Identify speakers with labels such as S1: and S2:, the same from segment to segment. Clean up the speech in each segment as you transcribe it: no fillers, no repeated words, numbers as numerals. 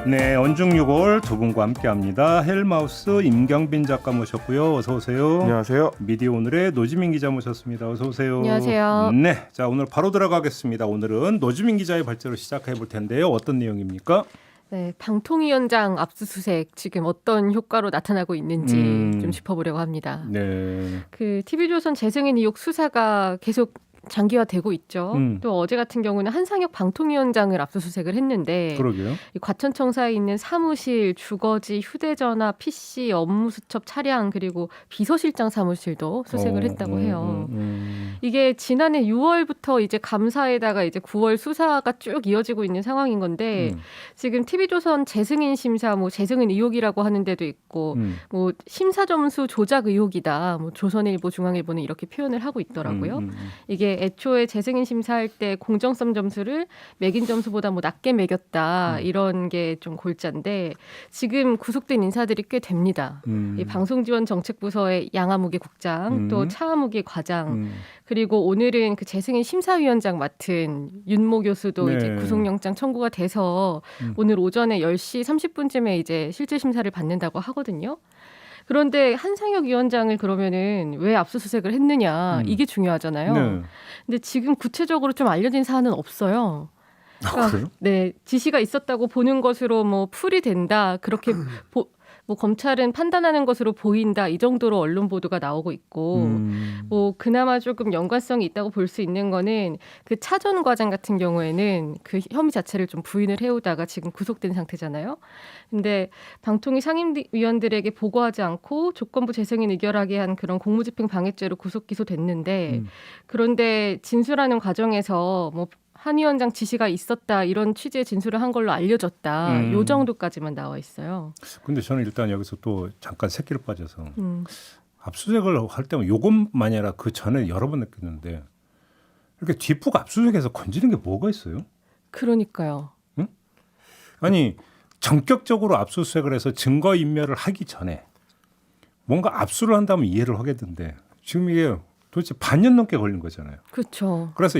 S1: 네, 언중유골 두 분과 함께합니다. 헬마우스 임경빈 작가 모셨고요. 어서 오세요.
S2: 안녕하세요.
S1: 미디어 오늘의 노지민 기자 모셨습니다. 어서 오세요.
S3: 안녕하세요.
S1: 네, 자 오늘 바로 들어가겠습니다. 오늘은 노지민 기자의 발제로 시작해 볼 텐데요. 어떤 내용입니까?
S3: 네, 방통위원장 압수수색 지금 어떤 효과로 나타나고 있는지 좀 짚어보려고 합니다.
S1: 네.
S3: 그 TV조선 재승인 의혹 수사가 계속 장기화되고 있죠. 또 어제 같은 경우는 한상혁 방통위원장을 압수수색을 했는데
S1: 그러게요.
S3: 이 과천청사에 있는 사무실, 주거지, 휴대전화, PC, 업무수첩 차량 그리고 비서실장 사무실도 수색을 했다고 해요. 이게 지난해 6월부터 이제 감사에다가 이제 9월 수사가 쭉 이어지고 있는 상황인 건데 지금 TV조선 재승인 심사, 뭐 재승인 의혹이라고 하는 데도 있고 뭐 심사 점수 조작 의혹이다. 뭐 조선일보, 중앙일보는 이렇게 표현을 하고 있더라고요. 이게 애초에 재승인 심사할 때 공정성 점수를 매긴 점수보다 뭐 낮게 매겼다 이런 게 좀 골자인데 지금 구속된 인사들이 꽤 됩니다. 이 방송지원정책부서의 양아무개 국장, 또 차아무개 과장, 그리고 오늘은 그 재승인 심사위원장 맡은 윤모 교수도
S1: 네.
S3: 이제 구속영장 청구가 돼서 오늘 오전에 10시 30분쯤에 이제 실질 심사를 받는다고 하거든요. 그런데 한상혁 위원장을 그러면은 왜 압수수색을 했느냐 이게 중요하잖아요.
S1: 네.
S3: 근데 지금 구체적으로 좀 알려진 사안은 없어요.
S1: 아, 그래요?
S3: 네, 지시가 있었다고 보는 것으로 뭐 풀이 된다. 그렇게 뭐 검찰은 판단하는 것으로 보인다. 이 정도로 언론 보도가 나오고 있고 뭐 그나마 조금 연관성이 있다고 볼 수 있는 거는 그 차전 과장 같은 경우에는 그 혐의 자체를 좀 부인을 해오다가 지금 구속된 상태잖아요. 근데 방통위 상임위원들에게 보고하지 않고 조건부 재승인 의결하게 한 그런 공무집행 방해죄로 구속 기소됐는데 그런데 진술하는 과정에서 뭐 한 위원장 지시가 있었다 이런 취지의 진술을 한 걸로 알려졌다. 요 정도까지만 나와 있어요.
S1: 근데 저는 일단 여기서 또 잠깐 새끼를 빠져서 압수수색을 할 때면 요것만이 아니라 그 전에 여러 번 느꼈는데 이렇게 뒷북 압수수색해서 건지는 게 뭐가 있어요?
S3: 그러니까요.
S1: 아니 전격적으로 압수수색을 해서 증거인멸을 하기 전에 뭔가 압수를 한다면 이해를 하겠는데 지금 이게 도대체 반년 넘게 걸린 거잖아요.
S3: 그렇죠.
S1: 그래서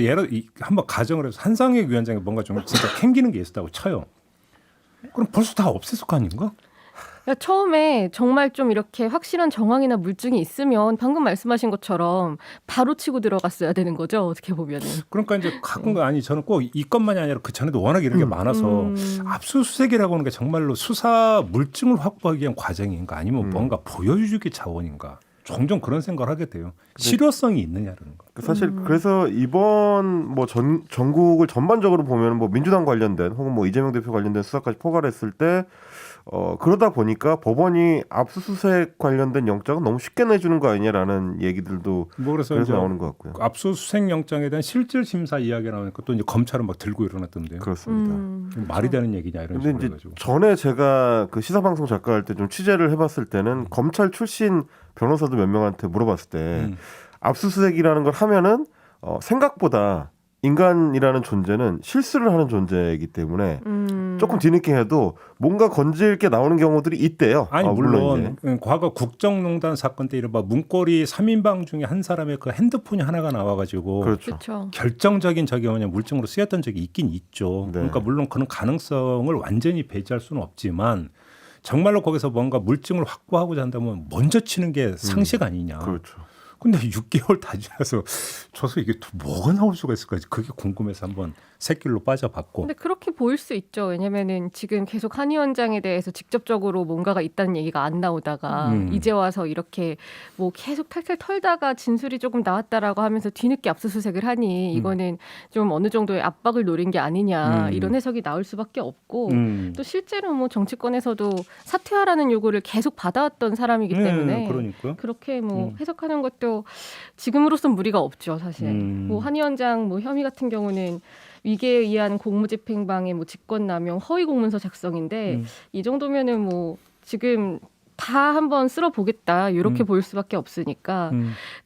S1: 한번 가정을 해서 한상혁 위원장이 뭔가 좀 진짜 캥기는 게 있었다고 쳐요. 그럼 벌써 다 없앴을 거 아닌가?
S3: 그러니까 처음에 정말 좀 이렇게 확실한 정황이나 물증이 있으면 방금 말씀하신 것처럼 바로 치고 들어갔어야 되는 거죠. 어떻게 보면은.
S1: 그러니까 이제 가끔 아니 저는 꼭 이 건만이 아니라 그 전에도 워낙 이런 게 많아서 압수수색이라고 하는 게 정말로 수사 물증을 확보하기 위한 과정인가 아니면 뭔가 보여주기 자원인가 종종 그런 생각을 하게 돼요. 실효성이 있느냐라는 거.
S2: 사실 그래서 이번 뭐 전국을 전반적으로 보면 뭐 민주당 관련된 혹은 뭐 이재명 대표 관련된 수사까지 포괄했을 때 그러다 보니까 법원이 압수수색 관련된 영장은 너무 쉽게 내주는 거 아니냐라는 얘기들도
S1: 뭐 그래서
S2: 나오는 것 같고요.
S1: 압수수색 영장에 대한 실질 심사 이야기 나오니까 또 이제 검찰은 막 들고 일어났던데요.
S2: 그렇습니다.
S1: 말이 되는 얘기냐 이런
S2: 근데
S1: 식으로
S2: 이제
S1: 해가지고.
S2: 전에 제가 그 시사방송 작가할 때 좀 취재를 해봤을 때는 검찰 출신 변호사도 몇 명한테 물어봤을 때 압수수색이라는 걸 하면은 생각보다 인간이라는 존재는 실수를 하는 존재이기 때문에 조금 뒤늦게 해도 뭔가 건질 게 나오는 경우들이 있대요.
S1: 아니 물론
S2: 이제.
S1: 과거 국정농단 사건 때 이른바 문고리 3인방 중에 한 사람의 그 핸드폰이 하나가 나와가지고
S2: 그렇죠.
S3: 그렇죠.
S1: 결정적인 저기 뭐냐 물증으로 쓰였던 적이 있긴 있죠.
S2: 네.
S1: 그러니까 물론 그런 가능성을 완전히 배제할 수는 없지만 정말로 거기서 뭔가 물증을 확보하고자 한다면 먼저 치는 게 상식 아니냐.
S2: 그렇죠.
S1: 근데 6개월 다 지나서 저서 이게 또 뭐가 나올 수가 있을까? 그게 궁금해서 한번 새길로 빠져봤고.
S3: 근데 그렇게 보일 수 있죠. 왜냐면은 지금 계속 한 위원장에 대해서 직접적으로 뭔가가 있다는 얘기가 안 나오다가 이제 와서 이렇게 뭐 계속 탈탈 털다가 진술이 조금 나왔다라고 하면서 뒤늦게 압수수색을 하니 이거는 좀 어느 정도의 압박을 노린 게 아니냐 이런 해석이 나올 수밖에 없고 또 실제로 뭐 정치권에서도 사퇴하라는 요구를 계속 받아왔던 사람이기 때문에
S1: 그러니까.
S3: 그렇게 뭐 해석하는 것도 지금으로선 무리가 없죠, 사실. 뭐 한 위원장 뭐 혐의 같은 경우는 위계에 의한 공무집행방해, 뭐 직권남용, 허위 공문서 작성인데 이 정도면은 뭐 지금 다 한번 쓸어보겠다 이렇게 보일 수밖에 없으니까.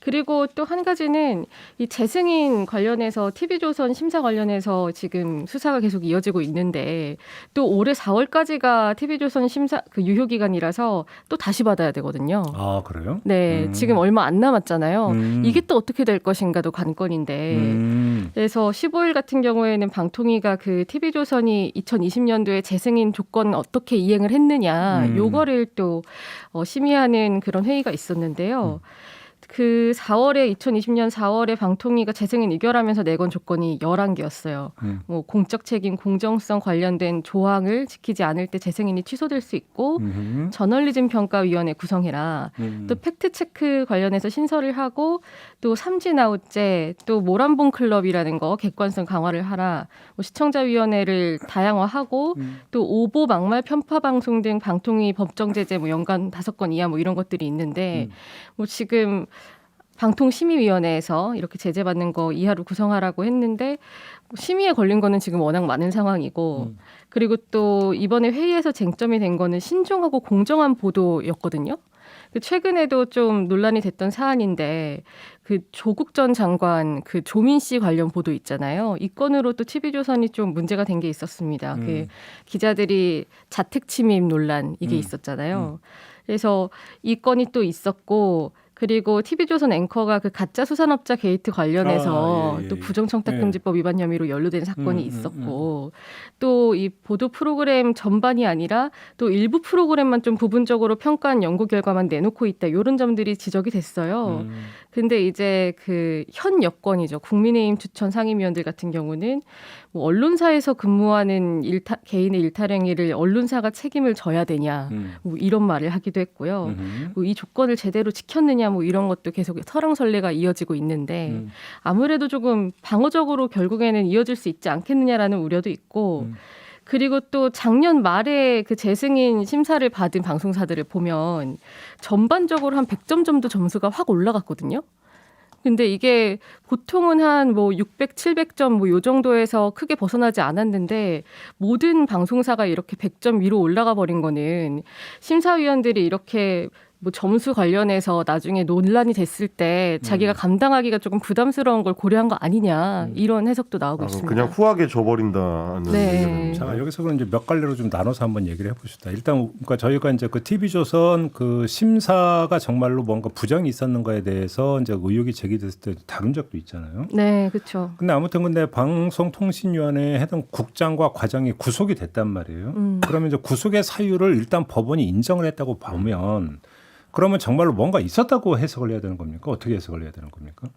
S3: 그리고 또 한 가지는 이 재승인 관련해서 TV조선 심사 관련해서 지금 수사가 계속 이어지고 있는데 또 올해 4월까지가 TV조선 심사 그 유효 기간이라서 또 다시 받아야 되거든요.
S1: 아 그래요?
S3: 네, 지금 얼마 안 남았잖아요. 이게 또 어떻게 될 것인가도 관건인데. 그래서 15일 같은 경우에는 방통위가 그 TV조선이 2020년도에 재승인 조건 어떻게 이행을 했느냐 요거를 또 심의하는 그런 회의가 있었는데요. 그 2020년 4월에 방통위가 재승인 의결하면서 내건 조건이 11개였어요. 뭐 공적 책임, 공정성 관련된 조항을 지키지 않을 때 재승인이 취소될 수 있고 저널리즘 평가위원회 구성해라. 또 팩트체크 관련해서 신설을 하고 또 삼진아웃제, 또 모란봉 클럽이라는 거 객관성 강화를 하라. 뭐 시청자위원회를 다양화하고 또 오보, 막말, 편파 방송 등 방통위 법정 제재 뭐 연간 5건 이하 뭐 이런 것들이 있는데 뭐 지금 방통심의위원회에서 이렇게 제재받는 거 이하로 구성하라고 했는데 심의에 걸린 거는 지금 워낙 많은 상황이고 그리고 또 이번에 회의에서 쟁점이 된 거는 신중하고 공정한 보도였거든요. 최근에도 좀 논란이 됐던 사안인데 그 조국 전 장관 그 조민 씨 관련 보도 있잖아요. 이 건으로 또 TV조선이 좀 문제가 된 게 있었습니다. 그 기자들이 자택 침입 논란 이게 있었잖아요. 그래서 이 건이 또 있었고 그리고 TV조선 앵커가 그 가짜 수산업자 게이트 관련해서 또 부정청탁금지법 위반 혐의로 연루된 사건이 있었고 또 이 보도 프로그램 전반이 아니라 또 일부 프로그램만 좀 부분적으로 평가한 연구 결과만 내놓고 있다. 이런 점들이 지적이 됐어요. 근데 이제 그 현 여권이죠. 국민의힘 추천 상임위원들 같은 경우는 뭐 언론사에서 근무하는 개인의 일탈 행위를 언론사가 책임을 져야 되냐 뭐 이런 말을 하기도 했고요. 뭐 이 조건을 제대로 지켰느냐 뭐 이런 것도 계속 설왕설래가 이어지고 있는데 아무래도 조금 방어적으로 결국에는 이어질 수 있지 않겠느냐라는 우려도 있고 그리고 또 작년 말에 그 재승인 심사를 받은 방송사들을 보면 전반적으로 한 100점 정도 점수가 확 올라갔거든요. 근데 이게 보통은 한 뭐 600, 700점 뭐 요 정도에서 크게 벗어나지 않았는데 모든 방송사가 이렇게 100점 위로 올라가 버린 거는 심사위원들이 이렇게 뭐 점수 관련해서 나중에 논란이 됐을 때 자기가 감당하기가 조금 부담스러운 걸 고려한 거 아니냐 이런 해석도 나오고 있습니다.
S2: 그냥 후하게 줘버린다는
S3: 네.
S1: 자, 여기서 그럼 이제 몇 갈래로 좀 나눠서 한번 얘기를 해봅시다. 일단 그러니까 저희가 이제 그 TV조선 그 심사가 정말로 뭔가 부정이 있었는가에 대해서 이제 의혹이 제기됐을 때 다룬 적도 있잖아요.
S3: 네, 그렇죠.
S1: 근데 아무튼 근데 방송통신위원회에 해당 국장과 과장이 구속이 됐단 말이에요. 그러면 이제 구속의 사유를 일단 법원이 인정을 했다고 보면 그러면 정말로 뭔가 있었다고 해석을 해야 되는 겁니까? 어떻게 해석을 해야 되는 겁니까?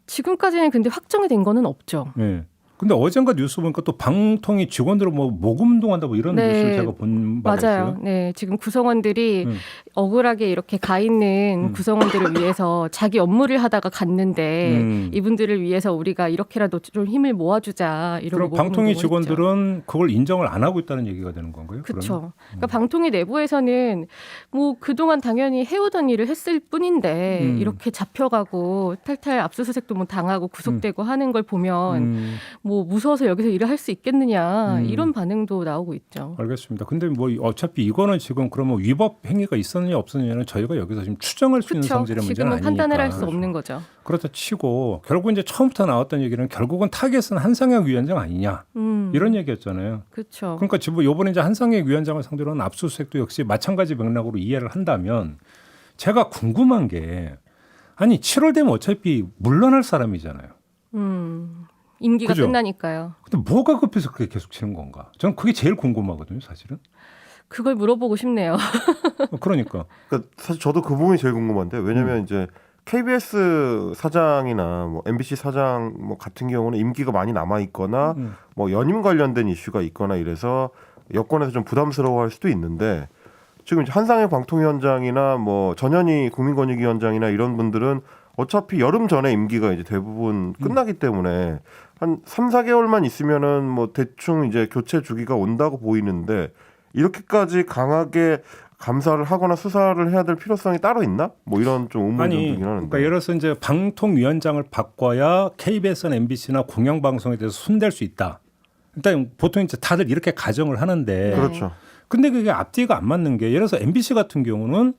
S3: 지금까지는 근데 확정이 된 거는 없죠.
S1: 네. 근데 어젠가 뉴스 보니까 또 방통위 직원들은 뭐 모금 운동한다 뭐 이런 뉴스를 제가 본 바가
S3: 맞아요.
S1: 있어요.
S3: 네, 지금 구성원들이 억울하게 이렇게 가 있는 구성원들을 위해서 자기 업무를 하다가 갔는데 이분들을 위해서 우리가 이렇게라도 좀 힘을 모아주자 이러고
S1: 그럼 방통위
S3: 했죠.
S1: 직원들은 그걸 인정을 안 하고 있다는 얘기가 되는 건가요?
S3: 그렇죠. 그러니까 방통위 내부에서는 뭐 그동안 당연히 해오던 일을 했을 뿐인데 이렇게 잡혀가고 탈탈 압수수색도 뭐 당하고 구속되고 하는 걸 보면 뭐 무서워서 여기서 일을 할 수 있겠느냐 이런 반응도 나오고 있죠.
S1: 알겠습니다. 근데 뭐 어차피 이거는 지금 그러면 위법 행위가 있었느냐 없었느냐는 저희가 여기서 지금 추정할 수 있는
S3: 그렇죠.
S1: 성질의 문제는
S3: 지금은
S1: 아니니까.
S3: 판단을 할 수 없는 거죠.
S1: 그렇다 치고 결국 이제 처음부터 나왔던 얘기는 결국은 타겟은 한상혁 위원장 아니냐 이런 얘기였잖아요.
S3: 그렇죠.
S1: 그러니까 지금 요번에 이제 한상혁 위원장을 상대로 한 압수수색도 역시 마찬가지 맥락으로 이해를 한다면 제가 궁금한 게 아니 7월 되면 어차피 물러날 사람이잖아요.
S3: 임기가
S1: 그죠?
S3: 끝나니까요.
S1: 근데 뭐가 급해서 그렇게 계속 치는 건가? 저는 그게 제일 궁금하거든요, 사실은.
S3: 그걸 물어보고 싶네요.
S1: 그러니까.
S2: 그러니까 사실 저도 그 부분이 제일 궁금한데 왜냐하면 이제 KBS 사장이나 뭐 MBC 사장 뭐 같은 경우는 임기가 많이 남아 있거나 뭐 연임 관련된 이슈가 있거나 이래서 여권에서 좀 부담스러워할 수도 있는데 지금 이제 한상혁 방통위원장이나 뭐 전현희 국민권익위원장이나 이런 분들은 어차피 여름 전에 임기가 이제 대부분 끝나기 때문에 한 3, 4개월만 있으면은 뭐 대충 이제 교체 주기가 온다고 보이는데 이렇게까지 강하게 감사를 하거나 수사를 해야 될 필요성이 따로 있나? 뭐 이런 좀 의문이 들긴 하는데.
S1: 그러니까 예를 들어서 이제 방통위원장을 바꿔야 KBS나 MBC나 공영방송에 대해서 손댈 수 있다. 일단 보통 이제 다들 이렇게 가정을 하는데.
S2: 그렇죠.
S1: 근데 그게 앞뒤가 안 맞는 게 예를 들어서 MBC 같은 경우는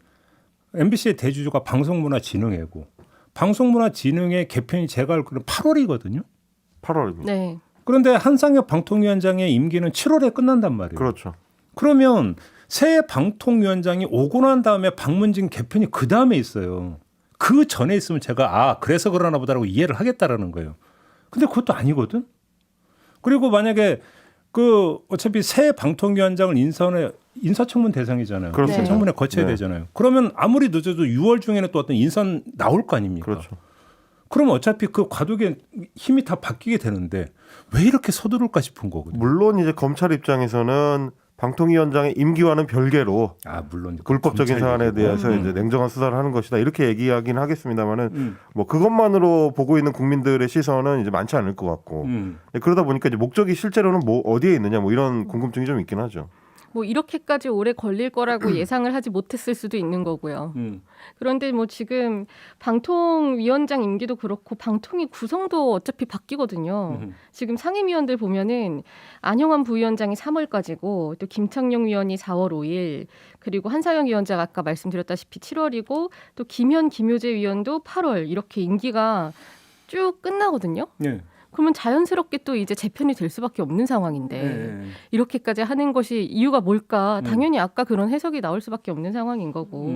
S1: MBC의 대주주가 방송문화진흥회고 방송문화진흥회 개편이 제가 알기로는 8월이거든요.
S2: 8월입니다.
S3: 네.
S1: 그런데 한상혁 방통위원장의 임기는 7월에 끝난단 말이에요.
S2: 그렇죠.
S1: 그러면 새 방통위원장이 오고 난 다음에 박문진 개편이 그 다음에 있어요. 그 전에 있으면 제가 그래서 그러나 보다라고 이해를 하겠다라는 거예요. 근데 그것도 아니거든. 그리고 만약에 그 어차피 새 방통위원장을 인사청문 대상이잖아요.
S2: 그렇죠.
S1: 인사청문회 거쳐야
S2: 네.
S1: 되잖아요. 그러면 아무리 늦어도 6월 중에는 또 어떤 인선 나올 거 아닙니까?
S2: 그렇죠.
S1: 그럼 어차피 그 과도기의 힘이 다 바뀌게 되는데 왜 이렇게 서두를까 싶은 거거든요.
S2: 물론 이제 검찰 입장에서는 방통위원장의 임기와는 별개로
S1: 물론
S2: 불법적인 사안에 대해서 이제 냉정한 수사를 하는 것이다 이렇게 얘기하긴 하겠습니다만은 뭐 그것만으로 보고 있는 국민들의 시선은 이제 많지 않을 것 같고 그러다 보니까 이제 목적이 실제로는 뭐 어디에 있느냐 뭐 이런 궁금증이 좀 있긴 하죠.
S3: 뭐 이렇게까지 오래 걸릴 거라고 예상을 하지 못했을 수도 있는 거고요. 그런데 뭐 지금 방통위원장 임기도 그렇고 방통위 구성도 어차피 바뀌거든요. 지금 상임위원들 보면은 안영환 부위원장이 3월까지고 또 김창룡 위원이 4월 5일 그리고 한상혁 위원장 아까 말씀드렸다시피 7월이고 또 김현 김효재 위원도 8월 이렇게 임기가 쭉 끝나거든요.
S1: 네.
S3: 그러면 자연스럽게 또 이제 재편이 될 수밖에 없는 상황인데 이렇게까지 하는 것이 이유가 뭘까? 당연히 아까 그런 해석이 나올 수밖에 없는 상황인 거고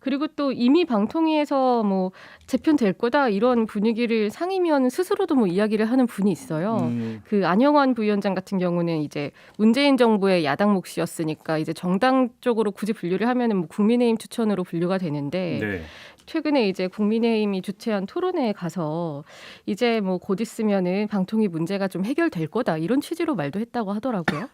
S3: 그리고 또 이미 방통위에서 뭐 재편될 거다 이런 분위기를 상임위원 스스로도 뭐 이야기를 하는 분이 있어요. 그 안영환 부위원장 같은 경우는 이제 문재인 정부의 야당 몫이었으니까 이제 정당 쪽으로 굳이 분류를 하면은 뭐 국민의힘 추천으로 분류가 되는데
S1: 네.
S3: 최근에 이제 국민의힘이 주최한 토론회에 가서 이제 뭐 곧 있으면은 방통위 문제가 좀 해결될 거다 이런 취지로 말도 했다고 하더라고요.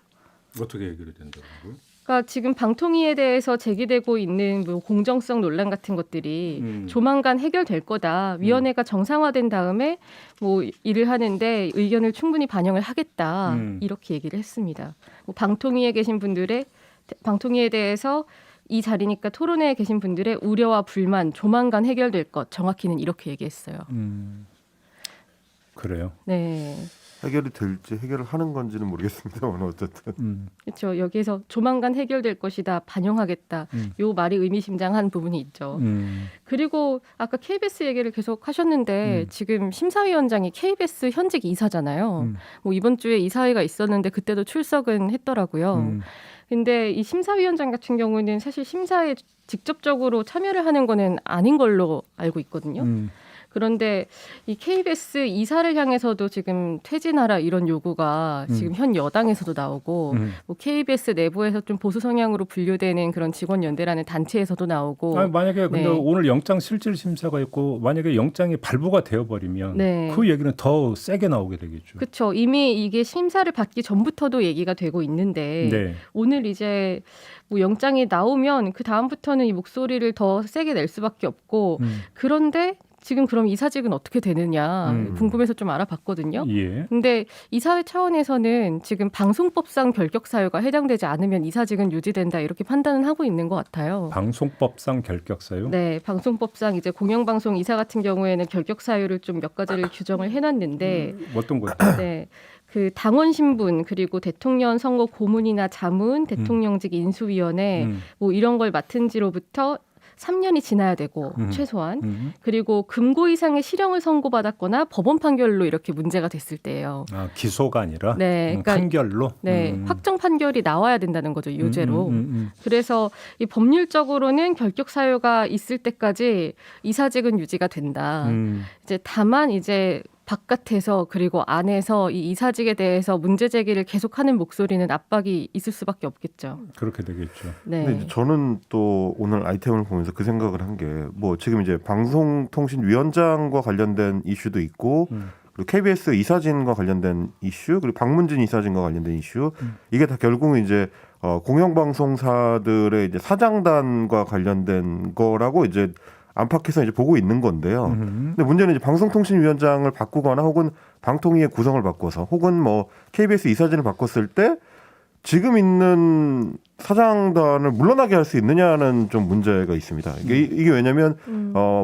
S1: 어떻게 해결이 된다고요?
S3: 그러니까 지금 방통위에 대해서 제기되고 있는 뭐 공정성 논란 같은 것들이 조만간 해결될 거다. 위원회가 정상화된 다음에 뭐 일을 하는데 의견을 충분히 반영을 하겠다. 이렇게 얘기를 했습니다. 뭐 방통위에 대해서 이 자리니까 토론회에 계신 분들의 우려와 불만 조만간 해결될 것 정확히는 이렇게 얘기했어요.
S1: 그래요.
S3: 네.
S2: 해결이 될지 해결을 하는 건지는 모르겠습니다만 어쨌든
S3: 그렇죠. 여기에서 조만간 해결될 것이다. 반영하겠다. 요 말이 의미심장한 부분이 있죠. 그리고 아까 KBS 얘기를 계속 하셨는데 지금 심사위원장이 KBS 현직 이사잖아요. 뭐 이번 주에 이사회가 있었는데 그때도 출석은 했더라고요. 근데 이 심사위원장 같은 경우는 사실 심사에 직접적으로 참여를 하는 거는 아닌 걸로 알고 있거든요. 그런데 이 KBS 이사를 향해서도 지금 퇴진하라 이런 요구가 지금 현 여당에서도 나오고 뭐 KBS 내부에서 좀 보수 성향으로 분류되는 그런 직원연대라는 단체에서도 나오고
S1: 만약에 근데
S3: 네.
S1: 오늘 영장 실질 심사가 있고 만약에 영장이 발부가 되어버리면
S3: 네.
S1: 그 얘기는 더 세게 나오게 되겠죠.
S3: 그렇죠. 이미 이게 심사를 받기 전부터도 얘기가 되고 있는데
S1: 네.
S3: 오늘 이제 뭐 영장이 나오면 그 다음부터는 이 목소리를 더 세게 낼 수밖에 없고 그런데 지금 그럼 이사직은 어떻게 되느냐 궁금해서 좀 알아봤거든요.
S1: 예.
S3: 근데 이사회 차원에서는 지금 방송법상 결격 사유가 해당되지 않으면 이사직은 유지된다 이렇게 판단은 하고 있는 것 같아요.
S1: 방송법상 결격 사유?
S3: 네, 방송법상 이제 공영방송 이사 같은 경우에는 결격 사유를 좀 몇 가지를 규정을 해놨는데
S1: 어떤 거죠?
S3: 네. 그 당원 신분 그리고 대통령 선거 고문이나 자문, 대통령직 인수위원회 뭐 이런 걸 맡은 지로부터 3년이 지나야 되고 최소한 그리고 금고 이상의 실형을 선고받았거나 법원 판결로 이렇게 문제가 됐을 때예요.
S1: 기소가 아니라
S3: 네, 그러니까
S1: 판결로.
S3: 네, 확정 판결이 나와야 된다는 거죠 유죄로. 그래서 이 법률적으로는 결격 사유가 있을 때까지 이사직은 유지가 된다. 이제 다만 이제 바깥에서 그리고 안에서 이 이사직에 대해서 문제 제기를 계속하는 목소리는 압박이 있을 수밖에 없겠죠.
S1: 그렇게 되겠죠.
S3: 네.
S2: 근데 이제 저는 또 오늘 아이템을 보면서 그 생각을 한 게 뭐 지금 이제 방송통신위원장과 관련된 이슈도 있고 그리고 KBS 이사진과 관련된 이슈 그리고 박문진 이사진과 관련된 이슈 이게 다 결국은 이제 공영방송사들의 이제 사장단과 관련된 거라고 이제 안팎에서 이제 보고 있는 건데요. 근데 문제는 이제 방송통신위원장을 바꾸거나 혹은 방통위의 구성을 바꿔서 혹은 뭐 KBS 이사진을 바꿨을 때 지금 있는 사장단을 물러나게 할 수 있느냐는 좀 문제가 있습니다. 이게 왜냐하면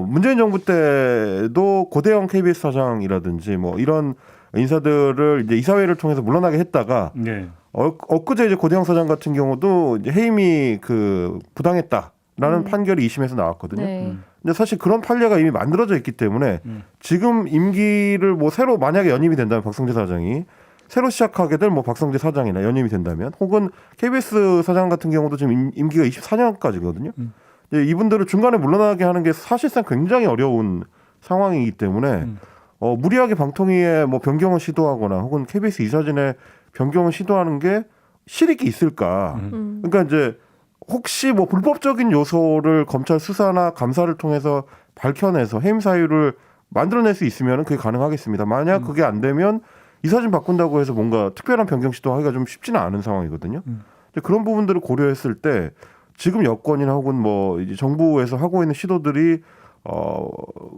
S2: 문재인 정부 때도 고대영 KBS 사장이라든지 뭐 이런 인사들을 이제 이사회를 통해서 물러나게 했다가
S1: 네.
S2: 엊그제 이제 고대영 사장 같은 경우도 이제 해임이 그 부당했다. 판결이 2심에서 나왔거든요.
S3: 네.
S2: 근데 사실 그런 판례가 이미 만들어져 있기 때문에 지금 임기를 뭐 새로 만약에 연임이 된다면 박성재 사장이 새로 시작하게 될 뭐 박성재 사장이나 연임이 된다면 혹은 KBS 사장 같은 경우도 지금 임기가 24년까지거든요. 이분들을 중간에 물러나게 하는 게 사실상 굉장히 어려운 상황이기 때문에 무리하게 방통위에 뭐 변경을 시도하거나 혹은 KBS 이사진의 변경을 시도하는 게 실익이 있을까? 그러니까 이제 혹시 뭐 불법적인 요소를 검찰 수사나 감사를 통해서 밝혀내서 해임 사유를 만들어낼 수 있으면 그게 가능하겠습니다. 만약 그게 안 되면 이사진 바꾼다고 해서 뭔가 특별한 변경 시도하기가 좀 쉽지는 않은 상황이거든요. 그런 부분들을 고려했을 때 지금 여권이나 혹은 뭐 이제 정부에서 하고 있는 시도들이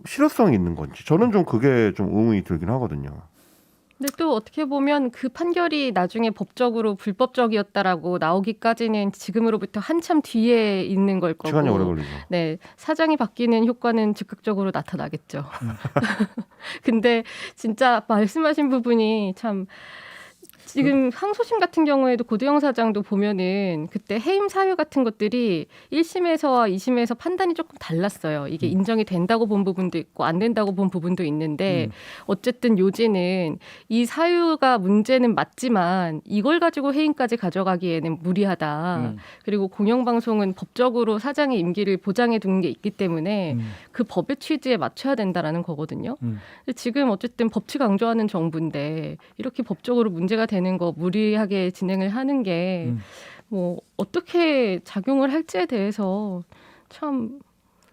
S2: 실효성이 있는 건지 저는 좀 그게 좀 의문이 들긴 하거든요.
S3: 근데 또 어떻게 보면 그 판결이 나중에 법적으로 불법적이었다라고 나오기까지는 지금으로부터 한참 뒤에 있는 걸 거고
S2: 시간이 오래 걸리죠.
S3: 네, 사장이 바뀌는 효과는 즉각적으로 나타나겠죠. 근데 진짜 말씀하신 부분이 참 지금 항소심 같은 경우에도 고대영 사장도 보면은 그때 해임 사유 같은 것들이 1심에서와 2심에서 판단이 조금 달랐어요. 이게 인정이 된다고 본 부분도 있고 안 된다고 본 부분도 있는데 어쨌든 요지는 이 사유가 문제는 맞지만 이걸 가지고 해임까지 가져가기에는 무리하다. 그리고 공영방송은 법적으로 사장의 임기를 보장해 두는 게 있기 때문에 그 법의 취지에 맞춰야 된다라는 거거든요. 근데 지금 어쨌든 법치 강조하는 정부인데 이렇게 법적으로 문제가 되는 거 무리하게 진행을 하는 게 뭐 어떻게 작용을 할지에 대해서 참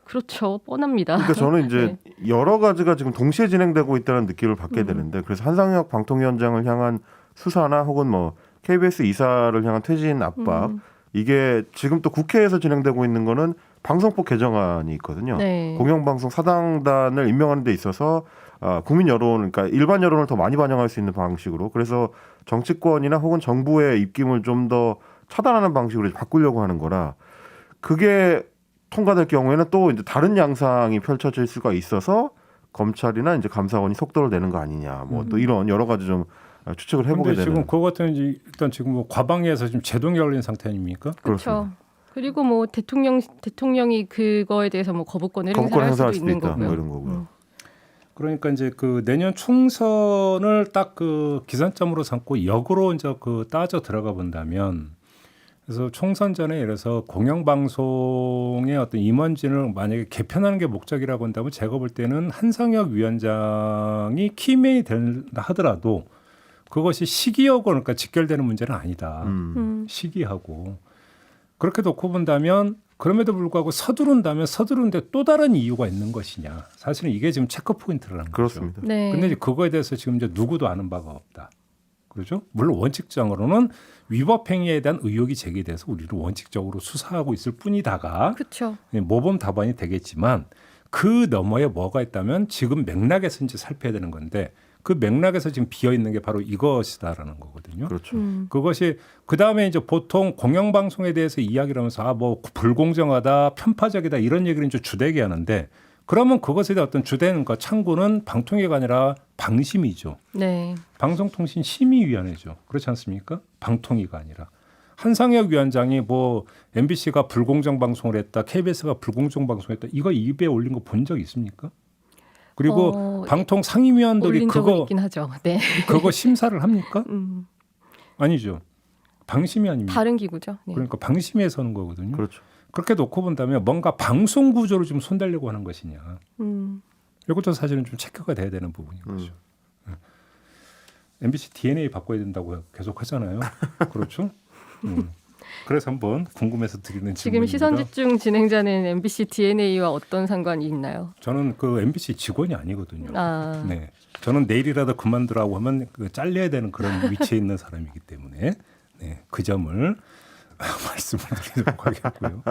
S3: 그렇죠. 뻔합니다.
S2: 그러니까 저는 이제
S3: 네.
S2: 여러 가지가 지금 동시에 진행되고 있다는 느낌을 받게 되는데 그래서 한상혁 방통위원장을 향한 수사나 혹은 뭐 KBS 이사를 향한 퇴진 압박 이게 지금 또 국회에서 진행되고 있는 거는 방송법 개정안이 있거든요.
S3: 네.
S2: 공영방송 사당단을 임명하는 데 있어서 국민 여론, 그러니까 일반 여론을 더 많이 반영할 수 있는 방식으로 그래서 정치권이나 혹은 정부의 입김을 좀 더 차단하는 방식으로 바꾸려고 하는 거라 그게 통과될 경우에는 또 이제 다른 양상이 펼쳐질 수가 있어서 검찰이나 이제 감사원이 속도를 내는 거 아니냐, 뭐 또 이런 여러 가지 좀 추측을 해보게
S1: 근데
S2: 되는.
S1: 지금 그거 같은 일단 지금 뭐 과방위에서 지금 제동이 걸린 상태 아닙니까?
S3: 그렇죠. 그리고 뭐 대통령이 그거에 대해서 뭐 거부권을 행사할 수도 있는
S2: 있다,
S3: 거고요.
S2: 뭐 이런 거고요.
S1: 그러니까 이제 그 내년 총선을 딱 그 기산점으로 삼고 역으로 이제 그 따져 들어가 본다면, 그래서 총선 전에 이래서 공영방송의 어떤 임원진을 만약에 개편하는 게 목적이라고 한다면 제가 볼 때는 한상혁 위원장이 키맨이 된다 하더라도 그것이 시기하고 그러니까 직결되는 문제는 아니다. 시기하고 그렇게 놓고 본다면 그럼에도 불구하고 서두른데 또 다른 이유가 있는 것이냐. 사실은 이게 지금 체크 포인트라는 거죠.
S2: 그렇습니다.
S3: 네.
S1: 근데 이제 그거에 대해서 지금 이제 누구도 아는 바가 없다. 그렇죠? 물론 원칙적으로는 위법 행위에 대한 의혹이 제기돼서 우리를 원칙적으로 수사하고 있을 뿐이다가
S3: 그렇죠.
S1: 모범 답안이 되겠지만 그 너머에 뭐가 있다면 지금 맥락에서 이제 살펴야 되는 건데 그 맥락에서 지금 비어 있는 게 바로 이것이다라는 거거든요.
S2: 그렇죠.
S1: 그것이 그 다음에 이제 보통 공영방송에 대해서 이야기를 하면서 뭐 불공정하다, 편파적이다 이런 얘기를 이제 주되게 하는데 그러면 그것에 대한 어떤 주된 거 창구는 방통위가 아니라 방심이죠.
S3: 네.
S1: 방송통신심의위원회죠. 그렇지 않습니까? 방통위가 아니라. 한상혁 위원장이 뭐 MBC가 불공정 방송을 했다, KBS가 불공정 방송했다 이거 입에 올린 거 본 적 있습니까? 그리고 방통 상임위원들이
S3: 올린 적은 있긴 하죠. 네.
S1: 그거 심사를 합니까? 아니죠. 방심이 아닙니까?
S3: 다른 기구죠. 네.
S1: 그러니까 방심위에서 하는 거거든요.
S2: 그렇죠.
S1: 그렇게 놓고 본다면 뭔가 방송 구조를 좀 손대려고 하는 것이냐. 이것도 사실은 좀 체크가 돼야 되는 부분인 거죠. MBC DNA 바꿔야 된다고 계속 하잖아요. 그렇죠? 그래서 한번 궁금해서 드리는
S3: 지금
S1: 질문입니다.
S3: 시선집중 진행자는 MBC DNA와 어떤 상관이 있나요?
S1: 저는 그 MBC 직원이 아니거든요.
S3: 아.
S1: 네, 저는 내일이라도 그만두라고 하면 그 잘려야 되는 그런 위치에 있는 사람이기 때문에 네, 그 점을 말씀을 드리도록 하겠고요.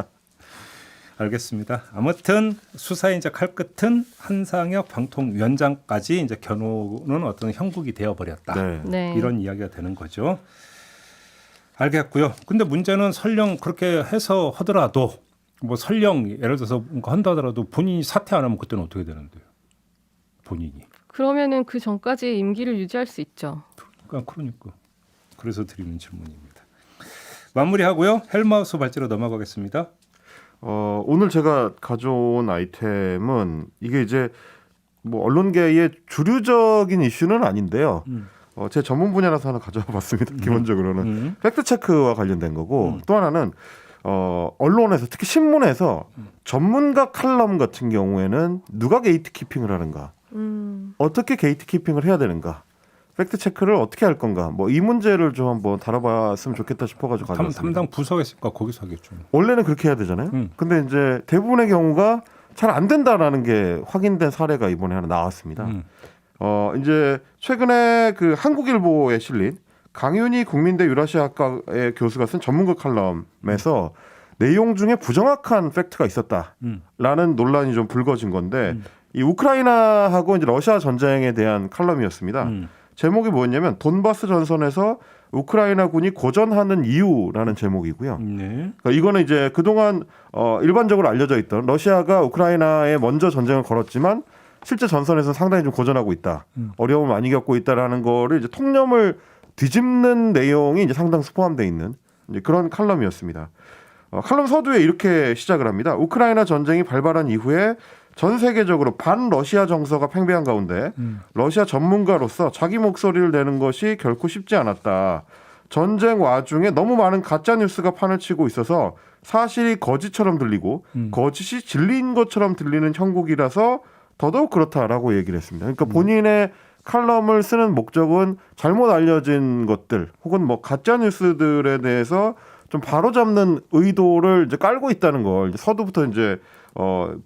S1: 알겠습니다. 아무튼 수사의 이제 칼끝은 한상혁 방통위원장까지 이제 겨누는 어떤 형국이 되어버렸다.
S2: 네.
S3: 네.
S1: 이런 이야기가 되는 거죠. 알겠고요. 근데 문제는 설령 그렇게 해서 하더라도 뭐 설령 예를 들어서 뭔가 한다 하더라도 본인이 사퇴 안 하면 그때는 어떻게 되는데요? 본인이.
S3: 그러면은 그 전까지 임기를 유지할 수 있죠.
S1: 그러니까. 그래서 드리는 질문입니다. 마무리하고요. 헬마우스 발제로 넘어가겠습니다.
S2: 오늘 제가 가져온 아이템은 이게 이제 뭐 언론계의 주류적인 이슈는 아닌데요. 제 전문 분야라서 하나 가져와 봤습니다. 기본적으로는 팩트 체크와 관련된 거고 또 하나는 언론에서 특히 신문에서 전문가 칼럼 같은 경우에는 누가 게이트키핑을 하는가, 어떻게 게이트키핑을 해야 되는가, 팩트 체크를 어떻게 할 건가, 뭐 이 문제를 좀 한번 다뤄봤으면 좋겠다 싶어가지고 가져왔습니다.
S1: 담당 부서가 있으니까 거기서 하겠죠.
S2: 원래는 그렇게 해야 되잖아요. 근데 이제 대부분의 경우가 잘 안 된다라는 게 확인된 사례가 이번에 하나 나왔습니다. 이제 최근에 그 한국일보에 실린 강윤희 국민대 유라시아학과의 교수가 쓴 전문가 칼럼에서 내용 중에 부정확한 팩트가 있었다라는 논란이 좀 불거진 건데 이 우크라이나하고 이제 러시아 전쟁에 대한 칼럼이었습니다. 제목이 뭐였냐면 돈바스 전선에서 우크라이나군이 고전하는 이유라는 제목이고요. 그러니까 이거는 이제 그동안 일반적으로 알려져 있던 러시아가 우크라이나에 먼저 전쟁을 걸었지만 실제 전선에서 상당히 좀 고전하고 있다. 어려움을 많이 겪고 있다라는 거를 이제 통념을 뒤집는 내용이 이제 상당수 포함되어 있는 이제 그런 칼럼이었습니다. 칼럼 서두에 이렇게 시작을 합니다. 우크라이나 전쟁이 발발한 이후에 전 세계적으로 반러시아 정서가 팽배한 가운데 러시아 전문가로서 자기 목소리를 내는 것이 결코 쉽지 않았다. 전쟁 와중에 너무 많은 가짜 뉴스가 판을 치고 있어서 사실이 거짓처럼 들리고 거짓이 진리인 것처럼 들리는 형국이라서 더더욱 그렇다라고 얘기를 했습니다. 그러니까 본인의 칼럼을 쓰는 목적은 잘못 알려진 것들 혹은 뭐 가짜 뉴스들에 대해서 좀 바로잡는 의도를 이제 깔고 있다는 걸 이제 서두부터 이제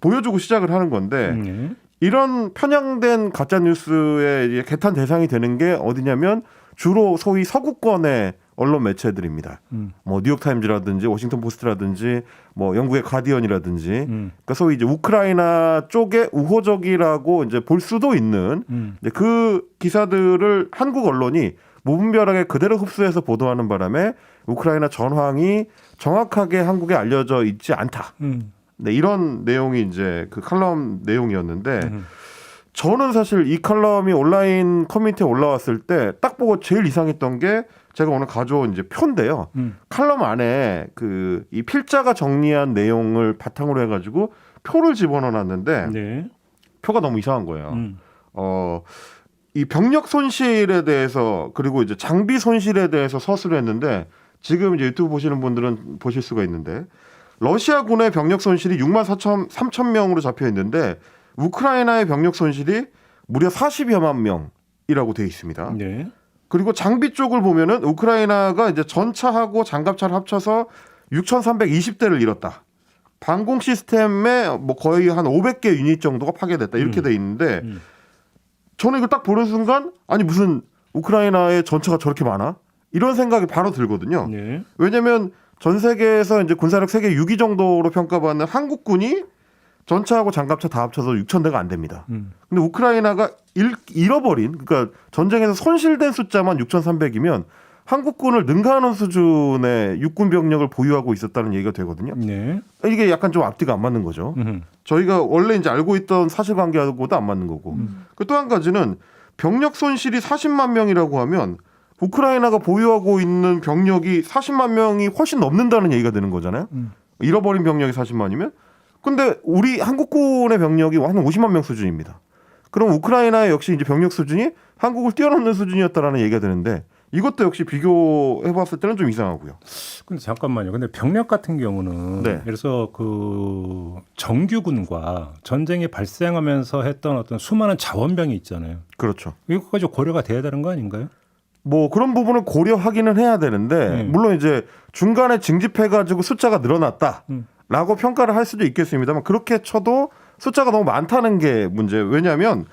S2: 보여주고 시작을 하는 건데 이런 편향된 가짜 뉴스의 개탄 대상이 되는 게 어디냐면 주로 소위 서구권의 언론 매체들입니다. 뭐 뉴욕타임즈라든지 워싱턴 포스트라든지 뭐 영국의 가디언이라든지 그러니까 소위 이제 우크라이나 쪽에 우호적이라고 이제 볼 수도 있는 이제 그 기사들을 한국 언론이 무분별하게 그대로 흡수해서 보도하는 바람에 우크라이나 전황이 정확하게 한국에 알려져 있지 않다. 네, 이런 내용이 이제 그 칼럼 내용이었는데 저는 사실 이 칼럼이 온라인 커뮤니티에 올라왔을 때 딱 보고 제일 이상했던 게 제가 오늘 가져온 이제 표인데요. 칼럼 안에 그 이 필자가 정리한 내용을 바탕으로 해가지고 표를 집어넣어놨는데
S1: 네.
S2: 표가 너무 이상한 거예요. 이 병력 손실에 대해서 그리고 이제 장비 손실에 대해서 서술을 했는데 지금 이제 유튜브 보시는 분들은 보실 수가 있는데 러시아군의 병력 손실이 6만 3천 명으로 잡혀 있는데 우크라이나의 병력 손실이 무려 40여만 명이라고 되어 있습니다.
S1: 네.
S2: 그리고 장비 쪽을 보면은 우크라이나가 이제 전차하고 장갑차를 합쳐서 6,320대를 잃었다. 방공 시스템에 뭐 거의 한 500개 유닛 정도가 파괴됐다. 이렇게 돼 있는데 저는 이걸 딱 보는 순간 아니 무슨 우크라이나의 전차가 저렇게 많아? 이런 생각이 바로 들거든요.
S1: 네.
S2: 왜냐하면 전 세계에서 이제 군사력 세계 6위 정도로 평가받는 한국군이 전차하고 장갑차 다 합쳐서 6,000대가 안 됩니다. 근데 우크라이나가 잃어버린 그러니까 전쟁에서 손실된 숫자만 6,300이면 한국군을 능가하는 수준의 육군 병력을 보유하고 있었다는 얘기가 되거든요.
S1: 네.
S2: 이게 약간 좀 앞뒤가 안 맞는 거죠. 저희가 원래 이제 알고 있던 사실관계하고도 안 맞는 거고. 또 한 가지는 병력 손실이 40만 명이라고 하면 우크라이나가 보유하고 있는 병력이 40만 명이 훨씬 넘는다는 얘기가 되는 거잖아요. 잃어버린 병력이 40만이면. 근데 우리 한국군의 병력이 한 50만 명 수준입니다. 그럼 우크라이나의 역시 이제 병력 수준이 한국을 뛰어넘는 수준이었다라는 얘기가 되는데 이것도 역시 비교해봤을 때는 좀 이상하고요.
S1: 근데 잠깐만요. 근데 병력 같은 경우는
S2: 네.
S1: 그래서 그 정규군과 전쟁이 발생하면서 했던 어떤 수많은 자원병이 있잖아요.
S2: 그렇죠.
S1: 이것까지 고려가 돼야 되는 거 아닌가요?
S2: 뭐 그런 부분을 고려하기는 해야 되는데 물론 이제 중간에 징집해가지고 숫자가 늘어났다라고 평가를 할 수도 있겠습니다만 그렇게 쳐도 숫자가 너무 많다는 게 문제. 왜냐하면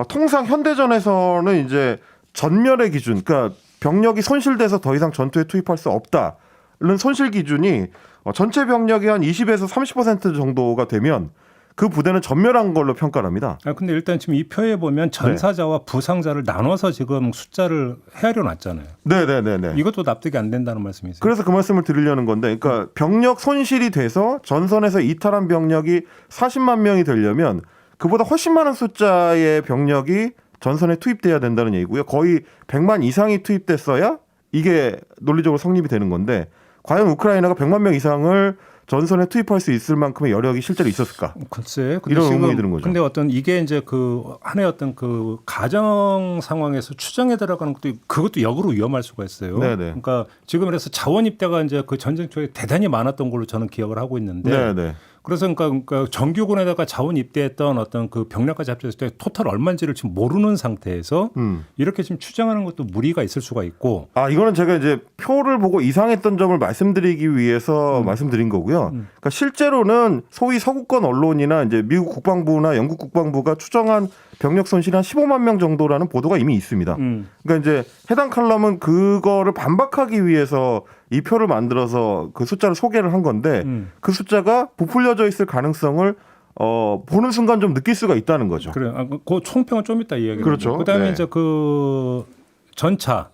S2: 통상 현대전에서는 이제 전멸의 기준, 그러니까 병력이 손실돼서 더 이상 전투에 투입할 수 없다는 손실 기준이 전체 병력이 한 20에서 30% 정도가 되면 그 부대는 전멸한 걸로 평가를 합니다.
S1: 근데 일단 지금 이 표에 보면 전사자와 부상자를 나눠서 지금 숫자를 헤아려 놨잖아요.
S2: 네네네네.
S1: 이것도 납득이 안 된다는 말씀이세요?
S2: 그래서 그 말씀을 드리려는 건데, 그러니까 병력 손실이 돼서 전선에서 이탈한 병력이 40만 명이 되려면 그보다 훨씬 많은 숫자의 병력이 전선에 투입돼야 된다는 얘기고요. 거의 100만 이상이 투입됐어야 이게 논리적으로 성립이 되는 건데 과연 우크라이나가 100만 명 이상을 전선에 투입할 수 있을 만큼의 여력이 실제로 있었을까?
S1: 글쎄,
S2: 이런 의문이 드는 거죠.
S1: 근데 어떤 이게 이제 그 하나의 어떤 그 가정 상황에서 추정에 들어가는 것도 그것도 역으로 위험할 수가 있어요.
S2: 네네.
S1: 그러니까 지금 그래서 자원 입대가 이제 그 전쟁 초에 대단히 많았던 걸로 저는 기억을 하고 있는데.
S2: 네네.
S1: 그래서 그러니까 정규군에다가 자원 입대했던 어떤 그 병력까지 합쳤을 때 토탈 얼마인지를 지금 모르는 상태에서 이렇게 지금 추정하는 것도 무리가 있을 수가 있고.
S2: 아, 이거는 제가 이제 표를 보고 이상했던 점을 말씀드리기 위해서 말씀드린 거고요. 그러니까 실제로는 소위 서구권 언론이나 이제 미국 국방부나 영국 국방부가 추정한 병력 손실이 한 15만 명 정도라는 보도가 이미 있습니다. 그러니까 이제 해당 칼럼은 그거를 반박하기 위해서 이 표를 만들어서 그 숫자를 소개를 한 건데 그 숫자가 부풀려져 있을 가능성을 보는 순간 좀 느낄 수가 있다는 거죠.
S1: 그래, 그 총평은 좀 이따 이야기를.
S2: 그렇죠.
S1: 그다음에
S2: 네.
S1: 이제 그 전차,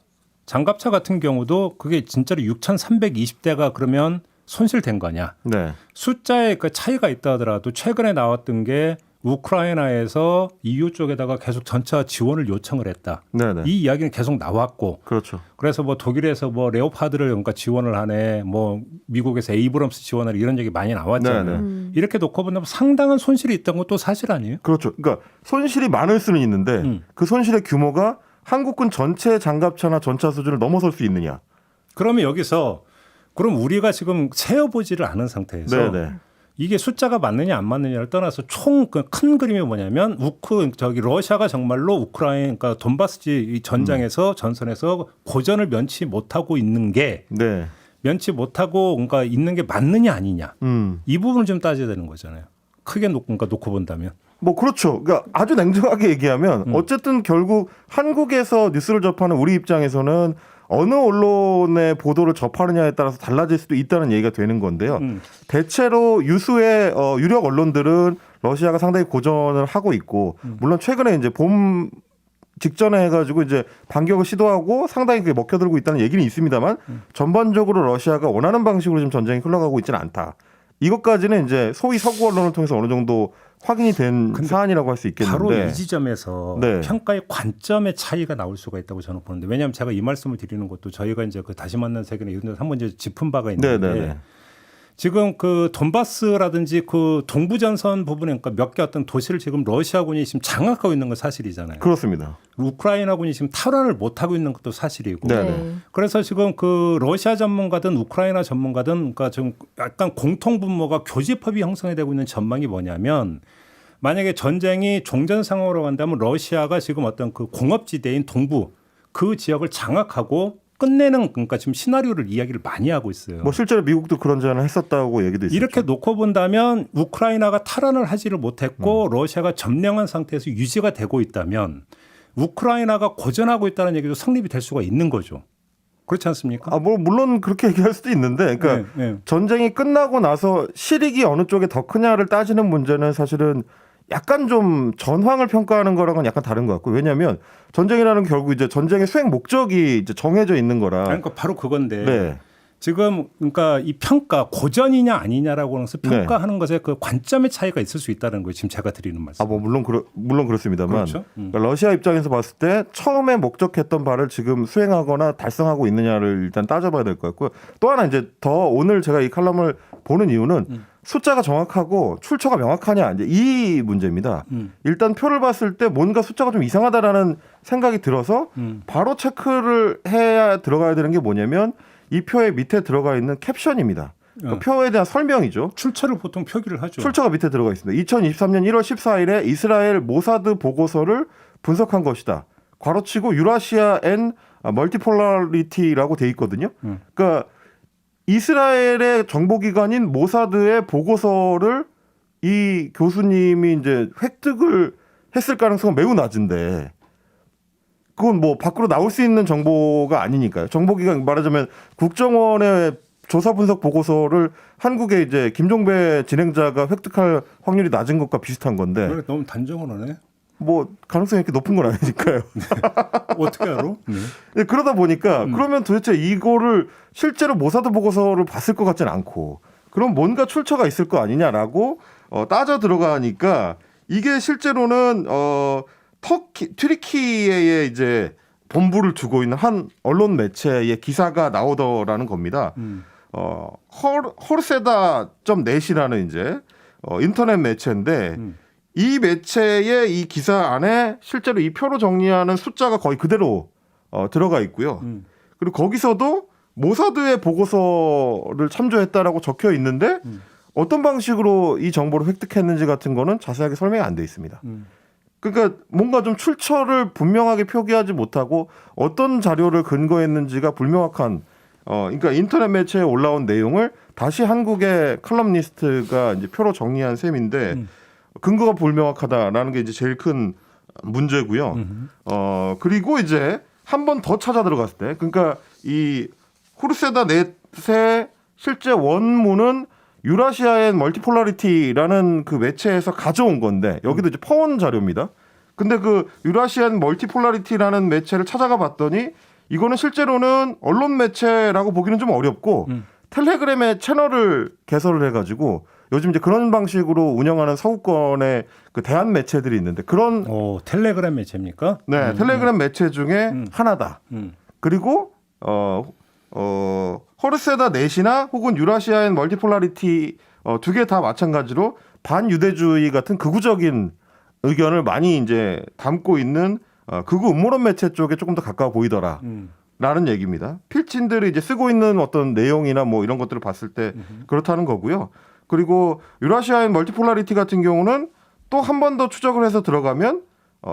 S1: 장갑차 같은 경우도 그게 진짜로 6,320대가 그러면 손실된 거냐?
S2: 네.
S1: 숫자에 그 차이가 있다 하더라도 최근에 나왔던 게 우크라이나에서 EU 쪽에다가 계속 전차 지원을 요청을 했다.
S2: 네네.
S1: 이 이야기는 계속 나왔고.
S2: 그렇죠.
S1: 그래서 뭐 독일에서 뭐 레오파드를 그러니까 지원을 하네, 뭐 미국에서 에이브럼스 지원을 이런 얘기 많이 나왔잖아요.
S2: 네네.
S1: 이렇게 놓고 보면 상당한 손실이 있던 것도 사실 아니에요?
S2: 그렇죠. 그러니까 손실이 많을 수는 있는데 그 손실의 규모가 한국군 전체 장갑차나 전차 수준을 넘어설 수 있느냐?
S1: 그러면 여기서 그럼 우리가 지금 세어보지를 않은 상태에서
S2: 네네.
S1: 이게 숫자가 맞느냐 안 맞느냐를 떠나서 총 큰 그림이 뭐냐면 러시아가 정말로 우크라이나 그러니까 돈바스 이 전장에서 전선에서 고전을 면치 못하고 있는 게
S2: 네.
S1: 면치 못하고 그러니까 있는 게 맞느냐 아니냐 이 부분을 좀 따져야 되는 거잖아요. 크게 그러니까 놓고 본다면.
S2: 뭐 그렇죠. 그러니까 아주 냉정하게 얘기하면 어쨌든 결국 한국에서 뉴스를 접하는 우리 입장에서는 어느 언론의 보도를 접하느냐에 따라서 달라질 수도 있다는 얘기가 되는 건데요. 대체로 유수의 유력 언론들은 러시아가 상당히 고전을 하고 있고 물론 최근에 이제 봄 직전에 해가지고 이제 반격을 시도하고 상당히 그게 먹혀들고 있다는 얘기는 있습니다만 전반적으로 러시아가 원하는 방식으로 지금 전쟁이 흘러가고 있지는 않다. 이것까지는 이제 소위 서구 언론을 통해서 어느 정도 확인이 된 사안이라고 할 수 있겠는데
S1: 바로 이 지점에서
S2: 네.
S1: 평가의 관점의 차이가 나올 수가 있다고 저는 보는데 왜냐하면 제가 이 말씀을 드리는 것도 저희가 이제 그 다시 만난 세계는 이런 데서 한번 이제 짚은 바가 있는데
S2: 네네네.
S1: 지금 그 돈바스라든지 그 동부전선 부분에 그러니까 몇 개 어떤 도시를 지금 러시아군이 지금 장악하고 있는 건 사실이잖아요.
S2: 그렇습니다.
S1: 우크라이나군이 지금 탈환을 못 하고 있는 것도 사실이고.
S2: 네네.
S1: 그래서 지금 그 러시아 전문가든 우크라이나 전문가든 그러니까 좀 약간 공통 분모가 교집합이 형성이 되고 있는 전망이 뭐냐면 만약에 전쟁이 종전 상황으로 간다면 러시아가 지금 어떤 그 공업지대인 동부 그 지역을 장악하고 끝내는 그러니까 지금 시나리오를 이야기를 많이 하고 있어요.
S2: 뭐 실제로 미국도 그런 제안을 했었다고 얘기도 있었죠.
S1: 이렇게 놓고 본다면 우크라이나가 탈환을 하지를 못했고 러시아가 점령한 상태에서 유지가 되고 있다면 우크라이나가 고전하고 있다는 얘기도 성립이 될 수가 있는 거죠. 그렇지 않습니까?
S2: 아, 뭐 물론 그렇게 얘기할 수도 있는데, 그러니까
S1: 네.
S2: 전쟁이 끝나고 나서 실익이 어느 쪽에 더 크냐를 따지는 문제는 사실은 약간 좀 전황을 평가하는 거랑은 약간 다른 것 같고, 왜냐하면 전쟁이라는 게 결국 이제 전쟁의 수행 목적이 이제 정해져 있는 거라.
S1: 그러니까 바로 그건데
S2: 네.
S1: 지금 그러니까 이 평가 고전이냐 아니냐라고 해서 평가하는 것에 그 관점의 차이가 있을 수 있다는 거예요. 지금 제가 드리는 말씀.
S2: 아, 뭐 물론 그렇습니다만,
S1: 그렇죠.
S2: 그러니까 러시아 입장에서 봤을 때 처음에 목적했던 바를 지금 수행하거나 달성하고 있느냐를 일단 따져봐야 될 것 같고요. 또 하나 이제 더 오늘 제가 이 칼럼을 보는 이유는 숫자가 정확하고 출처가 명확하냐 이제 이 문제입니다. 일단 표를 봤을 때 뭔가 숫자가 좀 이상하다라는 생각이 들어서 바로 체크를 해야 들어가야 되는 게 뭐냐면 이 표의 밑에 들어가 있는 캡션입니다. 그러니까 표에 대한 설명이죠.
S1: 출처를 보통 표기를 하죠.
S2: 출처가 밑에 들어가 있습니다. 2023년 1월 14일에 이스라엘 모사드 보고서를 분석한 것이다. 괄호치고 유라시아 앤 멀티폴라리티라고 돼 있거든요. 그러니까 이스라엘의 정보기관인 모사드의 보고서를 이 교수님이 이제 획득을 했을 가능성은 매우 낮은데 그건 뭐 밖으로 나올 수 있는 정보가 아니니까요. 정보기관 말하자면 국정원의 조사 분석 보고서를 한국의 이제 김종배 진행자가 획득할 확률이 낮은 것과 비슷한 건데
S1: 너무 단정을 하네.
S2: 뭐 가능성이 이렇게 높은 건 아니니까요.
S1: 어떻게 알아?
S2: 네, 그러다 보니까 그러면 도대체 이거를 실제로 모사드 보고서를 봤을 것 같지는 않고 그럼 뭔가 출처가 있을 거 아니냐라고 따져 들어가니까 이게 실제로는 튀르키예에 이제 본부를 두고 있는 한 언론 매체의 기사가 나오더라는 겁니다.
S4: 허르세다.net이라는 이제 인터넷 매체인데 이 매체의 이 기사 안에 실제로 이 표로 정리하는 숫자가 거의 그대로 들어가 있고요. 그리고 거기서도 모사드의 보고서를 참조했다라고 적혀 있는데 어떤 방식으로 이 정보를 획득했는지 같은 거는 자세하게 설명이 안 돼 있습니다. 그러니까 뭔가 좀 출처를 분명하게 표기하지 못하고 어떤 자료를 근거했는지가 불명확한 그러니까 인터넷 매체에 올라온 내용을 다시 한국의 칼럼니스트가 이제 표로 정리한 셈인데 근거가 불명확하다라는 게 이제 제일 큰 문제고요. 그리고 이제 한 번 더 찾아 들어갔을 때 그러니까 이 후르세다 넷의 실제 원문은 유라시아의 멀티폴라리티라는 그 매체에서 가져온 건데 여기도 이제 퍼온 자료입니다. 근데 그 유라시안 멀티폴라리티라는 매체를 찾아가 봤더니 이거는 실제로는 언론 매체라고 보기는 좀 어렵고 텔레그램의 채널을 개설을 해가지고 요즘 이제 그런 방식으로 운영하는 서구권의 그 대한 매체들이 있는데 그런
S1: 텔레그램 매체입니까?
S4: 네 텔레그램 매체 중에 하나다. 그리고 허르세다 넷이나 혹은 유라시아인 멀티폴라리티 두 개 다 마찬가지로 반유대주의 같은 극우적인 의견을 많이 이제 담고 있는 극우 음모론 매체 쪽에 조금 더 가까워 보이더라. 라는 얘기입니다. 필진들이 이제 쓰고 있는 어떤 내용이나 뭐 이런 것들을 봤을 때 그렇다는 거고요. 그리고 유라시아인 멀티폴라리티 같은 경우는 또 한 번 더 추적을 해서 들어가면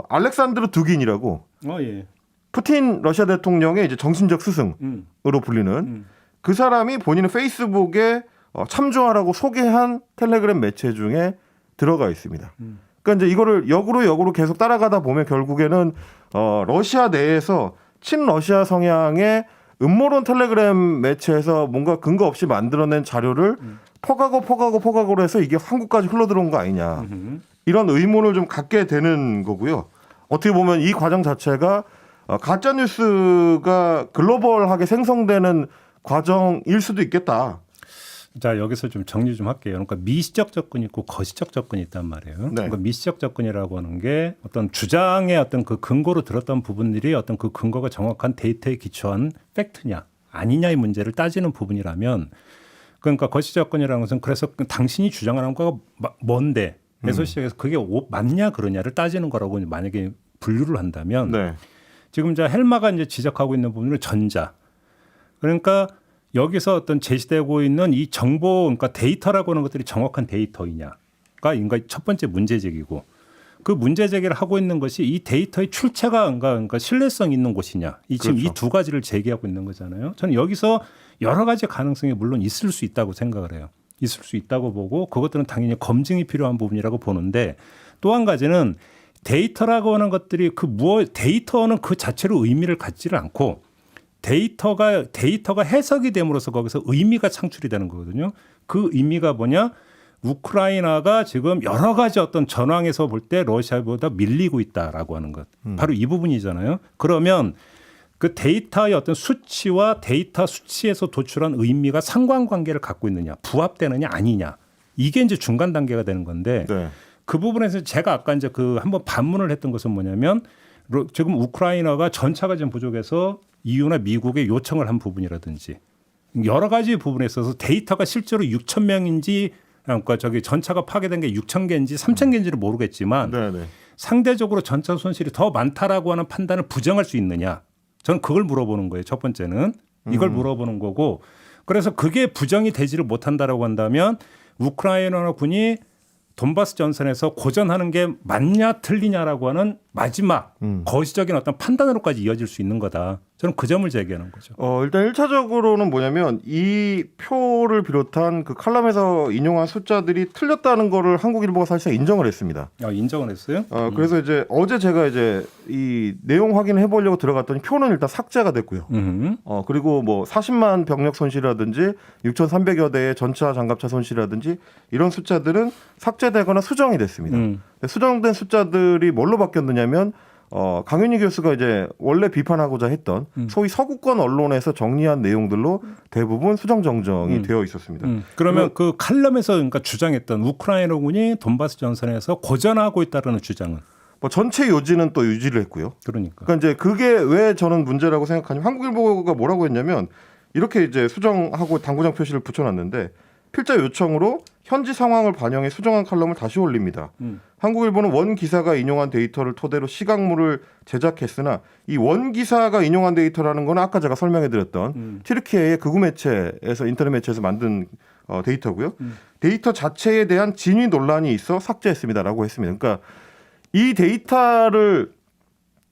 S4: 알렉산드르 두긴이라고
S1: 예.
S4: 푸틴 러시아 대통령의 이제 정신적 스승으로 불리는 그 사람이 본인의 페이스북에 참조하라고 소개한 텔레그램 매체 중에 들어가 있습니다. 그러니까 이제 이거를 역으로 계속 따라가다 보면 결국에는 러시아 내에서 친러시아 성향의 음모론 텔레그램 매체에서 뭔가 근거 없이 만들어낸 자료를 포가고 해서 이게 한국까지 흘러들어온 거 아니냐. 이런 의문을 좀 갖게 되는 거고요. 어떻게 보면 이 과정 자체가 가짜 뉴스가 글로벌하게 생성되는 과정일 수도 있겠다.
S1: 자, 여기서 좀 정리 좀 할게요. 그러니까 미시적 접근이 있고 거시적 접근이 있단 말이에요.
S4: 네.
S1: 그러니까 미시적 접근이라고 하는 게 어떤 주장의 어떤 그 근거로 들었던 부분들이 어떤 그 근거가 정확한 데이터에 기초한 팩트냐 아니냐의 문제를 따지는 부분이라면 그러니까 거시적 접근이라는 것은 그래서 당신이 주장하는 거가 뭔데 에서 시작해서 그게 맞냐 그러냐를 따지는 거라고 만약에 분류를 한다면
S4: 네.
S1: 지금 자 헬마가 이제 지적하고 있는 부분은 전자. 그러니까 여기서 어떤 제시되고 있는 이 정보, 그러니까 데이터라고 하는 것들이 정확한 데이터이냐가 인가 첫 번째 문제제기고 그 문제제기를 하고 있는 것이 이 데이터의 출처가 그러니까 신뢰성 있는 곳이냐. 지금
S4: 그렇죠.
S1: 이 두 가지를 제기하고 있는 거잖아요. 저는 여기서 여러 가지 가능성이 물론 있을 수 있다고 생각을 해요. 있을 수 있다고 보고 그것들은 당연히 검증이 필요한 부분이라고 보는데 또 한 가지는 데이터라고 하는 것들이 데이터는 그 자체로 의미를 갖지를 않고 데이터가 해석이 됨으로써 거기서 의미가 창출이 되는 거거든요. 그 의미가 뭐냐? 우크라이나가 지금 여러 가지 어떤 전황에서 볼 때 러시아보다 밀리고 있다라고 하는 것. 바로 이 부분이잖아요. 그러면 그 데이터의 어떤 수치와 데이터 수치에서 도출한 의미가 상관관계를 갖고 있느냐, 부합되느냐 아니냐. 이게 이제 중간 단계가 되는 건데
S4: 네.
S1: 그 부분에서 제가 아까 이제 그 한번 반문을 했던 것은 뭐냐면 지금 우크라이나가 전차가 좀 부족해서 EU나 미국에 요청을 한 부분이라든지 여러 가지 부분에 있어서 데이터가 실제로 6천 명인지 그러니까 저기 전차가 파괴된 게 6천 개인지 3천 개인지를 모르겠지만
S4: 네.
S1: 상대적으로 전차 손실이 더 많다라고 하는 판단을 부정할 수 있느냐. 저는 그걸 물어보는 거예요. 첫 번째는 이걸 물어보는 거고 그래서 그게 부정이 되지를 못한다라고 한다면 우크라이나 군이 돈바스 전선에서 고전하는 게 맞냐 틀리냐라고 하는 마지막 거시적인 어떤 판단으로까지 이어질 수 있는 거다. 저는 그 점을 제기하는 거죠.
S4: 일단 1차적으로는 뭐냐면 이 표를 비롯한 그 칼럼에서 인용한 숫자들이 틀렸다는 거를 한국일보가 사실상 인정을 했습니다.
S1: 인정을 했어요?
S4: 그래서 이제 어제 제가 이제 이 내용 확인을 해보려고 들어갔더니 표는 일단 삭제가 됐고요. 그리고 뭐 40만 병력 손실이라든지 6,300여 대의 전차 장갑차 손실이라든지 이런 숫자들은 삭제되거나 수정이 됐습니다. 수정된 숫자들이 뭘로 바뀌었느냐면 강윤희 교수가 이제 원래 비판하고자 했던 소위 서구권 언론에서 정리한 내용들로 대부분 수정 정정이 되어 있었습니다.
S1: 그러면 그 칼럼에서 그러니까 주장했던 우크라이나군이 돈바스 전선에서 고전하고 있다는 주장은
S4: 뭐 전체 요지는 또 유지를 했고요.
S1: 그러니까
S4: 이제 그게 왜 저는 문제라고 생각하냐면 한국일보가 뭐라고 했냐면 이렇게 이제 수정하고 당구장 표시를 붙여놨는데 필자 요청으로 현지 상황을 반영해 수정한 칼럼을 다시 올립니다. 한국일보는 원 기사가 인용한 데이터를 토대로 시각물을 제작했으나 이 원 기사가 인용한 데이터라는 건 아까 제가 설명해드렸던 튀르키예의 극우 매체에서 인터넷 매체에서 만든 데이터고요. 데이터 자체에 대한 진위 논란이 있어 삭제했습니다라고 했습니다. 그러니까 이 데이터를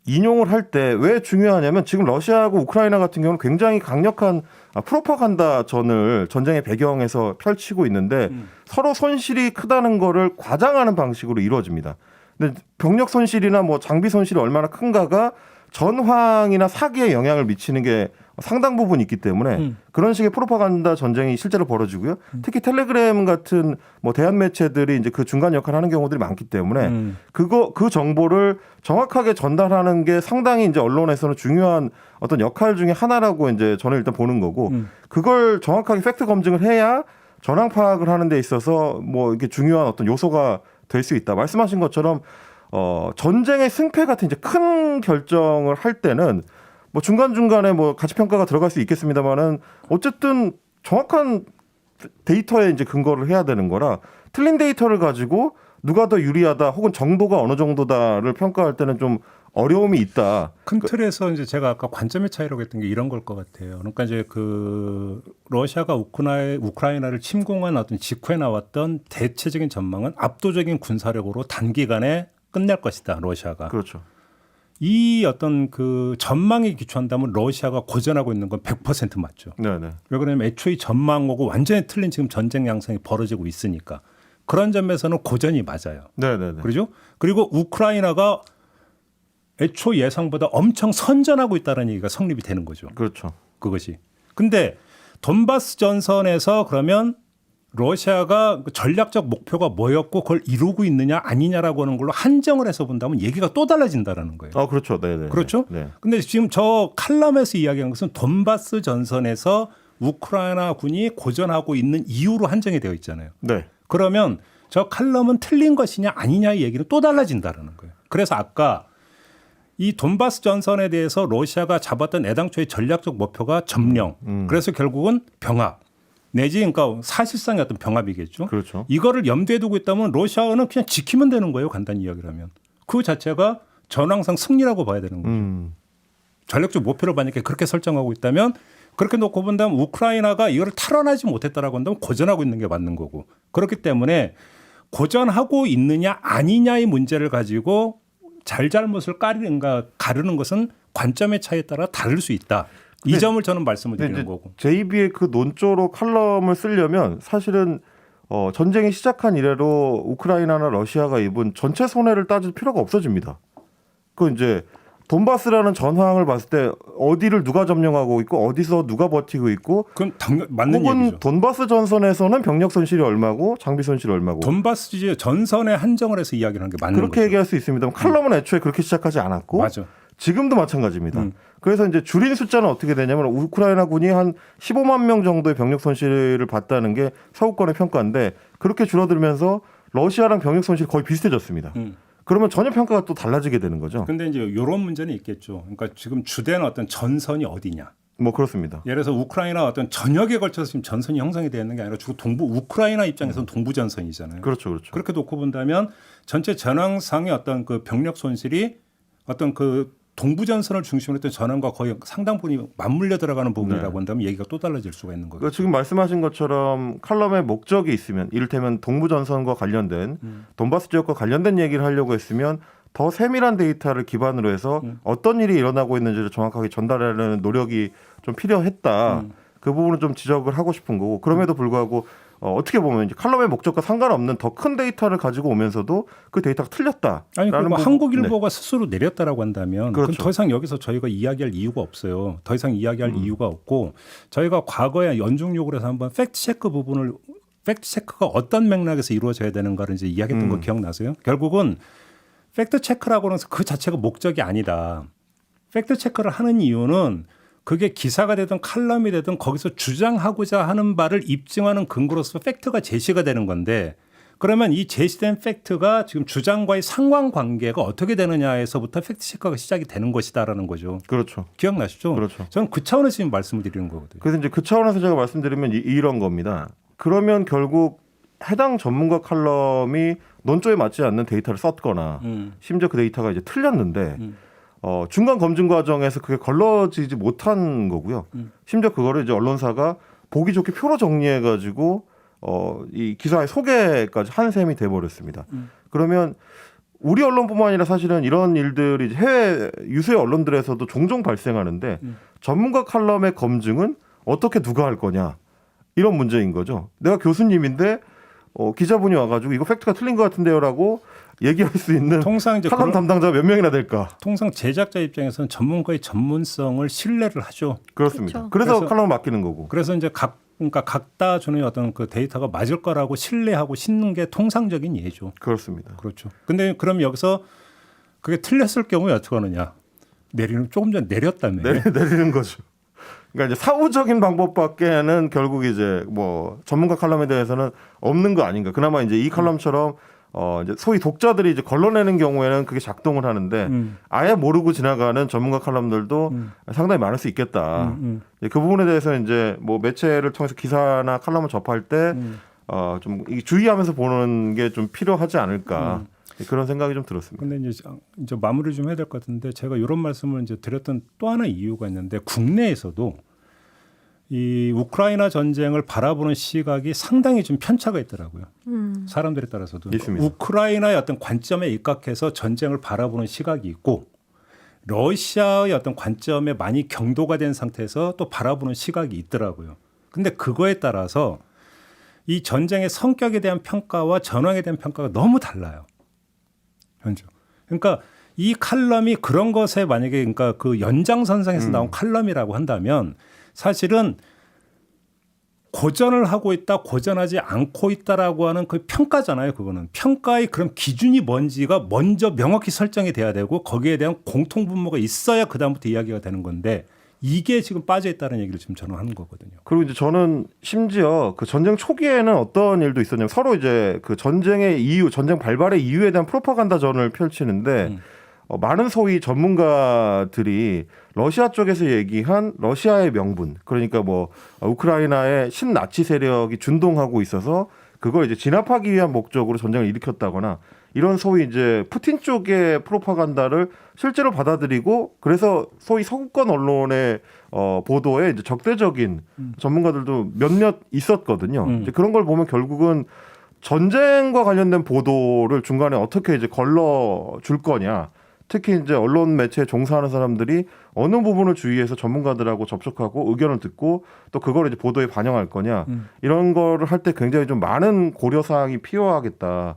S4: 인용을 할 때 왜 중요하냐면 지금 러시아하고 우크라이나 같은 경우는 굉장히 강력한 프로파간다 전을 전쟁의 배경에서 펼치고 있는데 서로 손실이 크다는 거를 과장하는 방식으로 이루어집니다. 근데 병력 손실이나 뭐 장비 손실이 얼마나 큰가가 전황이나 사기에 영향을 미치는 게 상당 부분 있기 때문에 그런 식의 프로파간다 전쟁이 실제로 벌어지고요. 특히 텔레그램 같은 뭐 대한 매체들이 이제 그 중간 역할을 하는 경우들이 많기 때문에 그 정보를 정확하게 전달하는 게 상당히 이제 언론에서는 중요한 어떤 역할 중에 하나라고 이제 저는 일단 보는 거고 그걸 정확하게 팩트 검증을 해야 전황 파악을 하는 데 있어서 뭐 이게 중요한 어떤 요소가 될 수 있다. 말씀하신 것처럼 전쟁의 승패 같은 이제 큰 결정을 할 때는 뭐 중간중간에 뭐 가치 평가가 들어갈 수 있겠습니다만은 어쨌든 정확한 데이터에 이제 근거를 해야 되는 거라 틀린 데이터를 가지고 누가 더 유리하다 혹은 정도가 어느 정도다를 평가할 때는 좀 어려움이 있다.
S1: 큰 틀에서 이제 제가 아까 관점의 차이라고 했던 게 이런 걸 것 같아요. 그러니까 이제 그 러시아가 우크라이나를 침공한 어떤 직후에 나왔던 대체적인 전망은 압도적인 군사력으로 단기간에 끝낼 것이다. 러시아가.
S2: 그렇죠.
S1: 이 어떤 그 전망에 기초한다면 러시아가 고전하고 있는 건 100% 맞죠.
S2: 네네.
S1: 왜 그러냐면 애초에 전망하고 완전히 틀린 지금 전쟁 양상이 벌어지고 있으니까 그런 점에서는 고전이 맞아요.
S2: 네네네.
S1: 그렇죠? 그리고 우크라이나가 애초 예상보다 엄청 선전하고 있다는 얘기가 성립이 되는 거죠.
S2: 그렇죠.
S1: 그것이. 근데 돈바스 전선에서 그러면 러시아가 전략적 목표가 뭐였고 그걸 이루고 있느냐 아니냐라고 하는 걸로 한정을 해서 본다면 얘기가 또 달라진다라는 거예요.
S2: 그렇죠. 네네.
S1: 그렇죠?
S2: 네.
S1: 근데 지금 저 칼럼에서 이야기한 것은 돈바스 전선에서 우크라이나 군이 고전하고 있는 이유로 한정이 되어 있잖아요.
S2: 네.
S1: 그러면 저 칼럼은 틀린 것이냐 아니냐의 얘기는 또 달라진다라는 거예요. 그래서 아까 이 돈바스 전선에 대해서 러시아가 잡았던 애당초의 전략적 목표가 점령. 그래서 결국은 병합. 내지 그러니까 사실상의 어떤 병합이겠죠.
S2: 그렇죠.
S1: 이거를 염두에 두고 있다면 러시아는 그냥 지키면 되는 거예요. 간단히 이야기를 하면. 그 자체가 전황상 승리라고 봐야 되는 거죠. 전략적 목표를 만약에 그렇게 설정하고 있다면 그렇게 놓고 본다면 우크라이나가 이거를 탈환하지 못했다라고 한다면 고전하고 있는 게 맞는 거고. 그렇기 때문에 고전하고 있느냐 아니냐의 문제를 가지고 잘잘못을 가르는 것은 관점의 차이에 따라 다를 수 있다. 이 점을 저는 말씀을 드리는 거고.
S2: JB의 그 논조로 칼럼을 쓰려면 사실은 전쟁이 시작한 이래로 우크라이나나 러시아가 입은 전체 손해를 따질 필요가 없어집니다. 그 이제 돈바스라는 전황을 봤을 때 어디를 누가 점령하고 있고 어디서 누가 버티고 있고
S1: 그럼 맞는
S2: 혹은
S1: 얘기죠.
S2: 돈바스 전선에서는 병력 손실이 얼마고 장비 손실이 얼마고
S1: 돈바스 전선에 한정을 해서 이야기를 하는 게 맞는
S2: 그렇게
S1: 거죠.
S2: 얘기할 수 있습니다. 칼럼은 애초에 그렇게 시작하지 않았고
S1: 맞아.
S2: 지금도 마찬가지입니다. 그래서 이제 줄인 숫자는 어떻게 되냐면 우크라이나 군이 한 15만 명 정도의 병력 손실을 봤다는 게 서구권의 평가인데 그렇게 줄어들면서 러시아랑 병력 손실이 거의 비슷해졌습니다. 그러면 전혀 평가가 또 달라지게 되는 거죠.
S1: 근데 이제 이런 문제는 있겠죠. 그러니까 지금 주된 어떤 전선이 어디냐.
S2: 뭐 그렇습니다.
S1: 예를 들어서 우크라이나 어떤 전역에 걸쳐서 지금 전선이 형성이 되어 있는 게 아니라 주로 동부 우크라이나 입장에서는 동부 전선이잖아요.
S2: 그렇죠, 그렇죠.
S1: 그렇게 놓고 본다면 전체 전황상의 어떤 그 병력 손실이 어떤 그 동부 전선을 중심으로 했던 전환과 거의 상당 부분이 맞물려 들어가는 부분이라고 한다면 얘기가 또 달라질 수가 있는 거예요.
S2: 그러니까 지금 말씀하신 것처럼 칼럼의 목적이 있으면 이를테면 동부 전선과 관련된 돈바스 지역과 관련된 얘기를 하려고 했으면 더 세밀한 데이터를 기반으로 해서 어떤 일이 일어나고 있는지를 정확하게 전달하려는 노력이 좀 필요했다. 그 부분은 좀 지적을 하고 싶은 거고 그럼에도 불구하고 어떻게 보면 이제 칼럼의 목적과 상관없는 더 큰 데이터를 가지고 오면서도 그 데이터가 틀렸다.
S1: 아니 그리고 한국일보가
S2: 네.
S1: 스스로 내렸다라고 한다면
S2: 그렇죠.
S1: 그럼 더 이상 여기서 저희가 이야기할 이유가 없어요. 더 이상 이야기할 이유가 없고 저희가 과거에 연중 요구를 해서 한번 팩트 체크 부분을 팩트 체크가 어떤 맥락에서 이루어져야 되는가를 이제 이야기했던 거 기억나세요? 결국은 팩트 체크라고 하는 그 자체가 목적이 아니다. 팩트 체크를 하는 이유는 그게 기사가 되든 칼럼이 되든 거기서 주장하고자 하는 바를 입증하는 근거로서 팩트가 제시가 되는 건데 그러면 이 제시된 팩트가 지금 주장과의 상관관계가 어떻게 되느냐에서부터 팩트체크가 시작이 되는 것이다라는 거죠.
S2: 그렇죠.
S1: 기억나시죠?
S2: 그렇죠.
S1: 저는 그 차원에서 지금 말씀을 드리는 거거든요.
S2: 그래서 이제 그 차원에서 제가 말씀드리면 이런 겁니다. 그러면 결국 해당 전문가 칼럼이 논조에 맞지 않는 데이터를 썼거나 심지어 그 데이터가 이제 틀렸는데 중간 검증 과정에서 그게 걸러지지 못한 거고요. 심지어 그거를 이제 언론사가 보기 좋게 표로 정리해 가지고 이 기사의 소개까지 한 셈이 돼 버렸습니다. 그러면 우리 언론뿐만 아니라 사실은 이런 일들이 이제 해외 유수의 언론들에서도 종종 발생하는데 전문가 칼럼의 검증은 어떻게 누가 할 거냐 이런 문제인 거죠. 내가 교수님인데 기자분이 와가지고 이거 팩트가 틀린 것 같은데요라고 얘기할 수 있는
S1: 통상 이제
S2: 칼럼 담당자 몇 명이나 될까?
S1: 통상 제작자 입장에서는 전문가의 전문성을 신뢰를 하죠.
S2: 그렇습니다.
S3: 그렇죠.
S2: 그래서
S1: 그래서-
S2: 칼럼을 맡기는 거고.
S1: 그래서 이제 그러니까 각다 주는 어떤 그 데이터가 맞을 거라고 신뢰하고 신는 게 통상적인 예죠.
S2: 그렇습니다.
S1: 그렇죠. 근데 그럼 여기서 그게 틀렸을 경우에 어떻게 하느냐? 조금 전 내렸다며.
S2: 내리는 거죠. 그러니까 이제 사후적인 방법밖에는 결국 이제 뭐 전문가 칼럼에 대해서는 없는 거 아닌가. 그나마 이제 이 칼럼처럼 이제 소위 독자들이 이제 걸러내는 경우에는 그게 작동을 하는데 아예 모르고 지나가는 전문가 칼럼들도 상당히 많을 수 있겠다. 이제 그 부분에 대해서 이제 뭐 매체를 통해서 기사나 칼럼을 접할 때 좀 주의하면서 보는 게 좀 필요하지 않을까. 그런 생각이 좀 들었습니다.
S1: 근데 이제 마무리 좀 해야 될 것 같은데 제가 이런 말씀을 이제 드렸던 또 하나 이유가 있는데 국내에서도 이 우크라이나 전쟁을 바라보는 시각이 상당히 좀 편차가 있더라고요. 사람들에 따라서도
S2: 있습니다.
S1: 우크라이나의 어떤 관점에 입각해서 전쟁을 바라보는 시각이 있고 러시아의 어떤 관점에 많이 경도가 된 상태에서 또 바라보는 시각이 있더라고요. 근데 그거에 따라서 이 전쟁의 성격에 대한 평가와 전황에 대한 평가가 너무 달라요. 현재. 그러니까 이 칼럼이 그런 것에 만약에 그러니까 그 연장선상에서 나온 칼럼이라고 한다면 사실은 고전을 하고 있다, 고전하지 않고 있다라고 하는 그 평가잖아요. 그거는 평가의 그런 기준이 뭔지가 먼저 명확히 설정이 돼야 되고 거기에 대한 공통 분모가 있어야 그 다음부터 이야기가 되는 건데 이게 지금 빠져 있다는 얘기를 지금 저는 하는 거거든요.
S2: 그리고 이제 저는 심지어 그 전쟁 초기에는 어떤 일도 있었냐면 서로 이제 그 전쟁의 이유, 전쟁 발발의 이유에 대한 프로파간다전을 펼치는데 많은 소위 전문가들이 러시아 쪽에서 얘기한 러시아의 명분, 그러니까 뭐 우크라이나의 신나치 세력이 준동하고 있어서 그걸 이제 진압하기 위한 목적으로 전쟁을 일으켰다거나 이런 소위 이제 푸틴 쪽의 프로파간다를 실제로 받아들이고 그래서 소위 서구권 언론의 보도에 이제 적대적인 전문가들도 몇몇 있었거든요. 이제 그런 걸 보면 결국은 전쟁과 관련된 보도를 중간에 어떻게 이제 걸러 줄 거냐. 특히 이제 언론 매체에 종사하는 사람들이 어느 부분을 주의해서 전문가들하고 접촉하고 의견을 듣고 또 그걸 이제 보도에 반영할 거냐. 이런 거를 할 때 굉장히 좀 많은 고려 사항이 필요하겠다.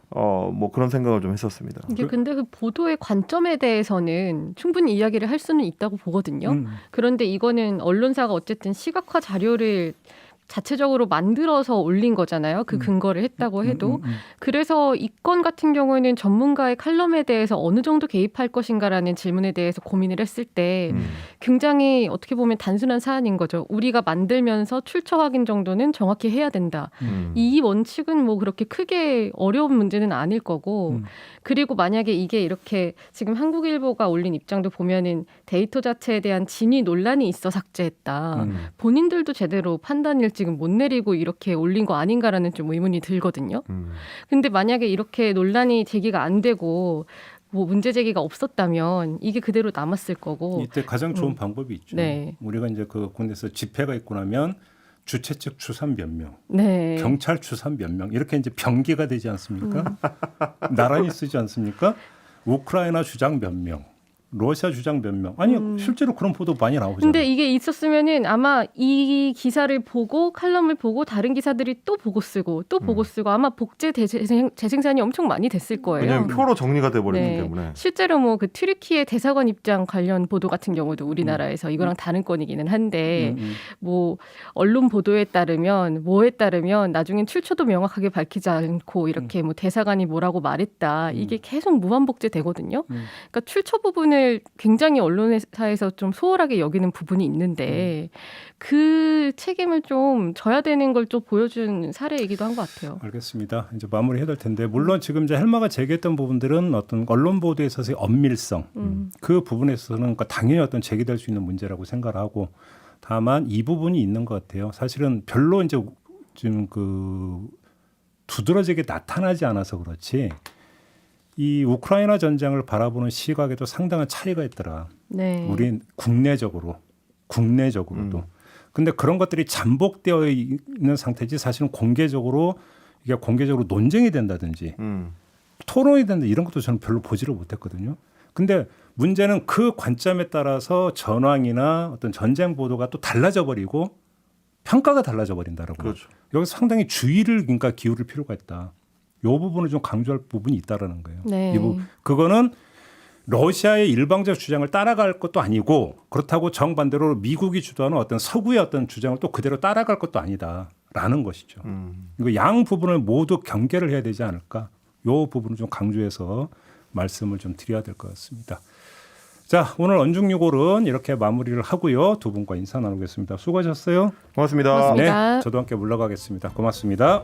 S2: 뭐 그런 생각을 좀 했었습니다.
S3: 이게 근데 그 보도의 관점에 대해서는 충분히 이야기를 할 수는 있다고 보거든요. 그런데 이거는 언론사가 어쨌든 시각화 자료를 자체적으로 만들어서 올린 거잖아요. 그 근거를 했다고 해도. 그래서 이 건 같은 경우에는 전문가의 칼럼에 대해서 어느 정도 개입할 것인가라는 질문에 대해서 고민을 했을 때 굉장히 어떻게 보면 단순한 사안인 거죠. 우리가 만들면서 출처 확인 정도는 정확히 해야 된다. 이 원칙은 뭐 그렇게 크게 어려운 문제는 아닐 거고 그리고 만약에 이게 이렇게 지금 한국일보가 올린 입장도 보면은 데이터 자체에 대한 진위 논란이 있어 삭제했다. 본인들도 제대로 판단을 지금 못 내리고 이렇게 올린 거 아닌가라는 좀 의문이 들거든요. 근데 만약에 이렇게 논란이 제기가 안 되고 뭐 문제 제기가 없었다면 이게 그대로 남았을 거고.
S1: 이때 가장 좋은 방법이 있죠.
S3: 네.
S1: 우리가 이제 그 군대에서 집회가 있고 나면 주최 측 추산 몇 명,
S3: 네.
S1: 경찰 추산 몇 명 이렇게 이제 병기가 되지 않습니까? 나란히 쓰지 않습니까? 우크라이나 주장 몇 명, 러시아 주장 몇 명. 아니 실제로 그런 보도 많이 나오잖아요.
S3: 근데 이게 있었으면은 아마 이 기사를 보고 칼럼을 보고 다른 기사들이 또 보고 쓰고 또 보고 쓰고 아마 복제 재생산이 엄청 많이 됐을 거예요.
S2: 왜냐하면 표로 정리가 돼버리기
S3: 네.
S2: 때문에.
S3: 실제로 뭐 그 튀르키예 대사관 입장 관련 보도 같은 경우도 우리나라에서 이거랑 다른 건이기는 한데 뭐 언론 보도에 따르면 뭐에 따르면 나중엔 출처도 명확하게 밝히지 않고 이렇게 뭐 대사관이 뭐라고 말했다 이게 계속 무한 복제 되거든요. 그러니까 출처 부분을 부분을 굉장히 언론사에서 좀 소홀하게 여기는 부분이 있는데 그 책임을 좀 져야 되는 걸 좀 보여준 사례이기도 한 것 같아요.
S1: 알겠습니다. 이제 마무리해야 될 텐데 물론 지금 이제 헬마가 제기했던 부분들은 어떤 언론 보도에 있어서의 엄밀성 그 부분에 있어서는 그러니까 당연히 어떤 제기될 수 있는 문제라고 생각을 하고 다만 이 부분이 있는 것 같아요. 사실은 별로 이제 지금 그 두드러지게 나타나지 않아서 그렇지 이 우크라이나 전쟁을 바라보는 시각에도 상당한 차이가 있더라.
S3: 네.
S1: 우리 국내적으로도. 근데 그런 것들이 잠복되어 있는 상태지 사실은 공개적으로 이게 공개적으로 논쟁이 된다든지 토론이 된다 이런 것도 저는 별로 보지를 못했거든요. 근데 문제는 그 관점에 따라서 전황이나 어떤 전쟁 보도가 또 달라져 버리고 평가가 달라져 버린다라고.
S4: 그렇죠.
S1: 여기서 상당히 주의를 그러니까 기울일 필요가 있다. 이 부분을 좀 강조할 부분이 있다라는 거예요.
S3: 네.
S1: 그거는 러시아의 일방적 주장을 따라갈 것도 아니고 그렇다고 정반대로 미국이 주도하는 어떤 서구의 어떤 주장을 또 그대로 따라갈 것도 아니다라는 것이죠. 이거 양 부분을 모두 경계를 해야 되지 않을까? 이 부분을 좀 강조해서 말씀을 좀 드려야 될 것 같습니다. 자, 오늘 언중유골은 이렇게 마무리를 하고요. 두 분과 인사 나누겠습니다. 수고하셨어요.
S4: 고맙습니다.
S3: 고맙습니다.
S1: 네, 저도 함께 물러가겠습니다. 고맙습니다.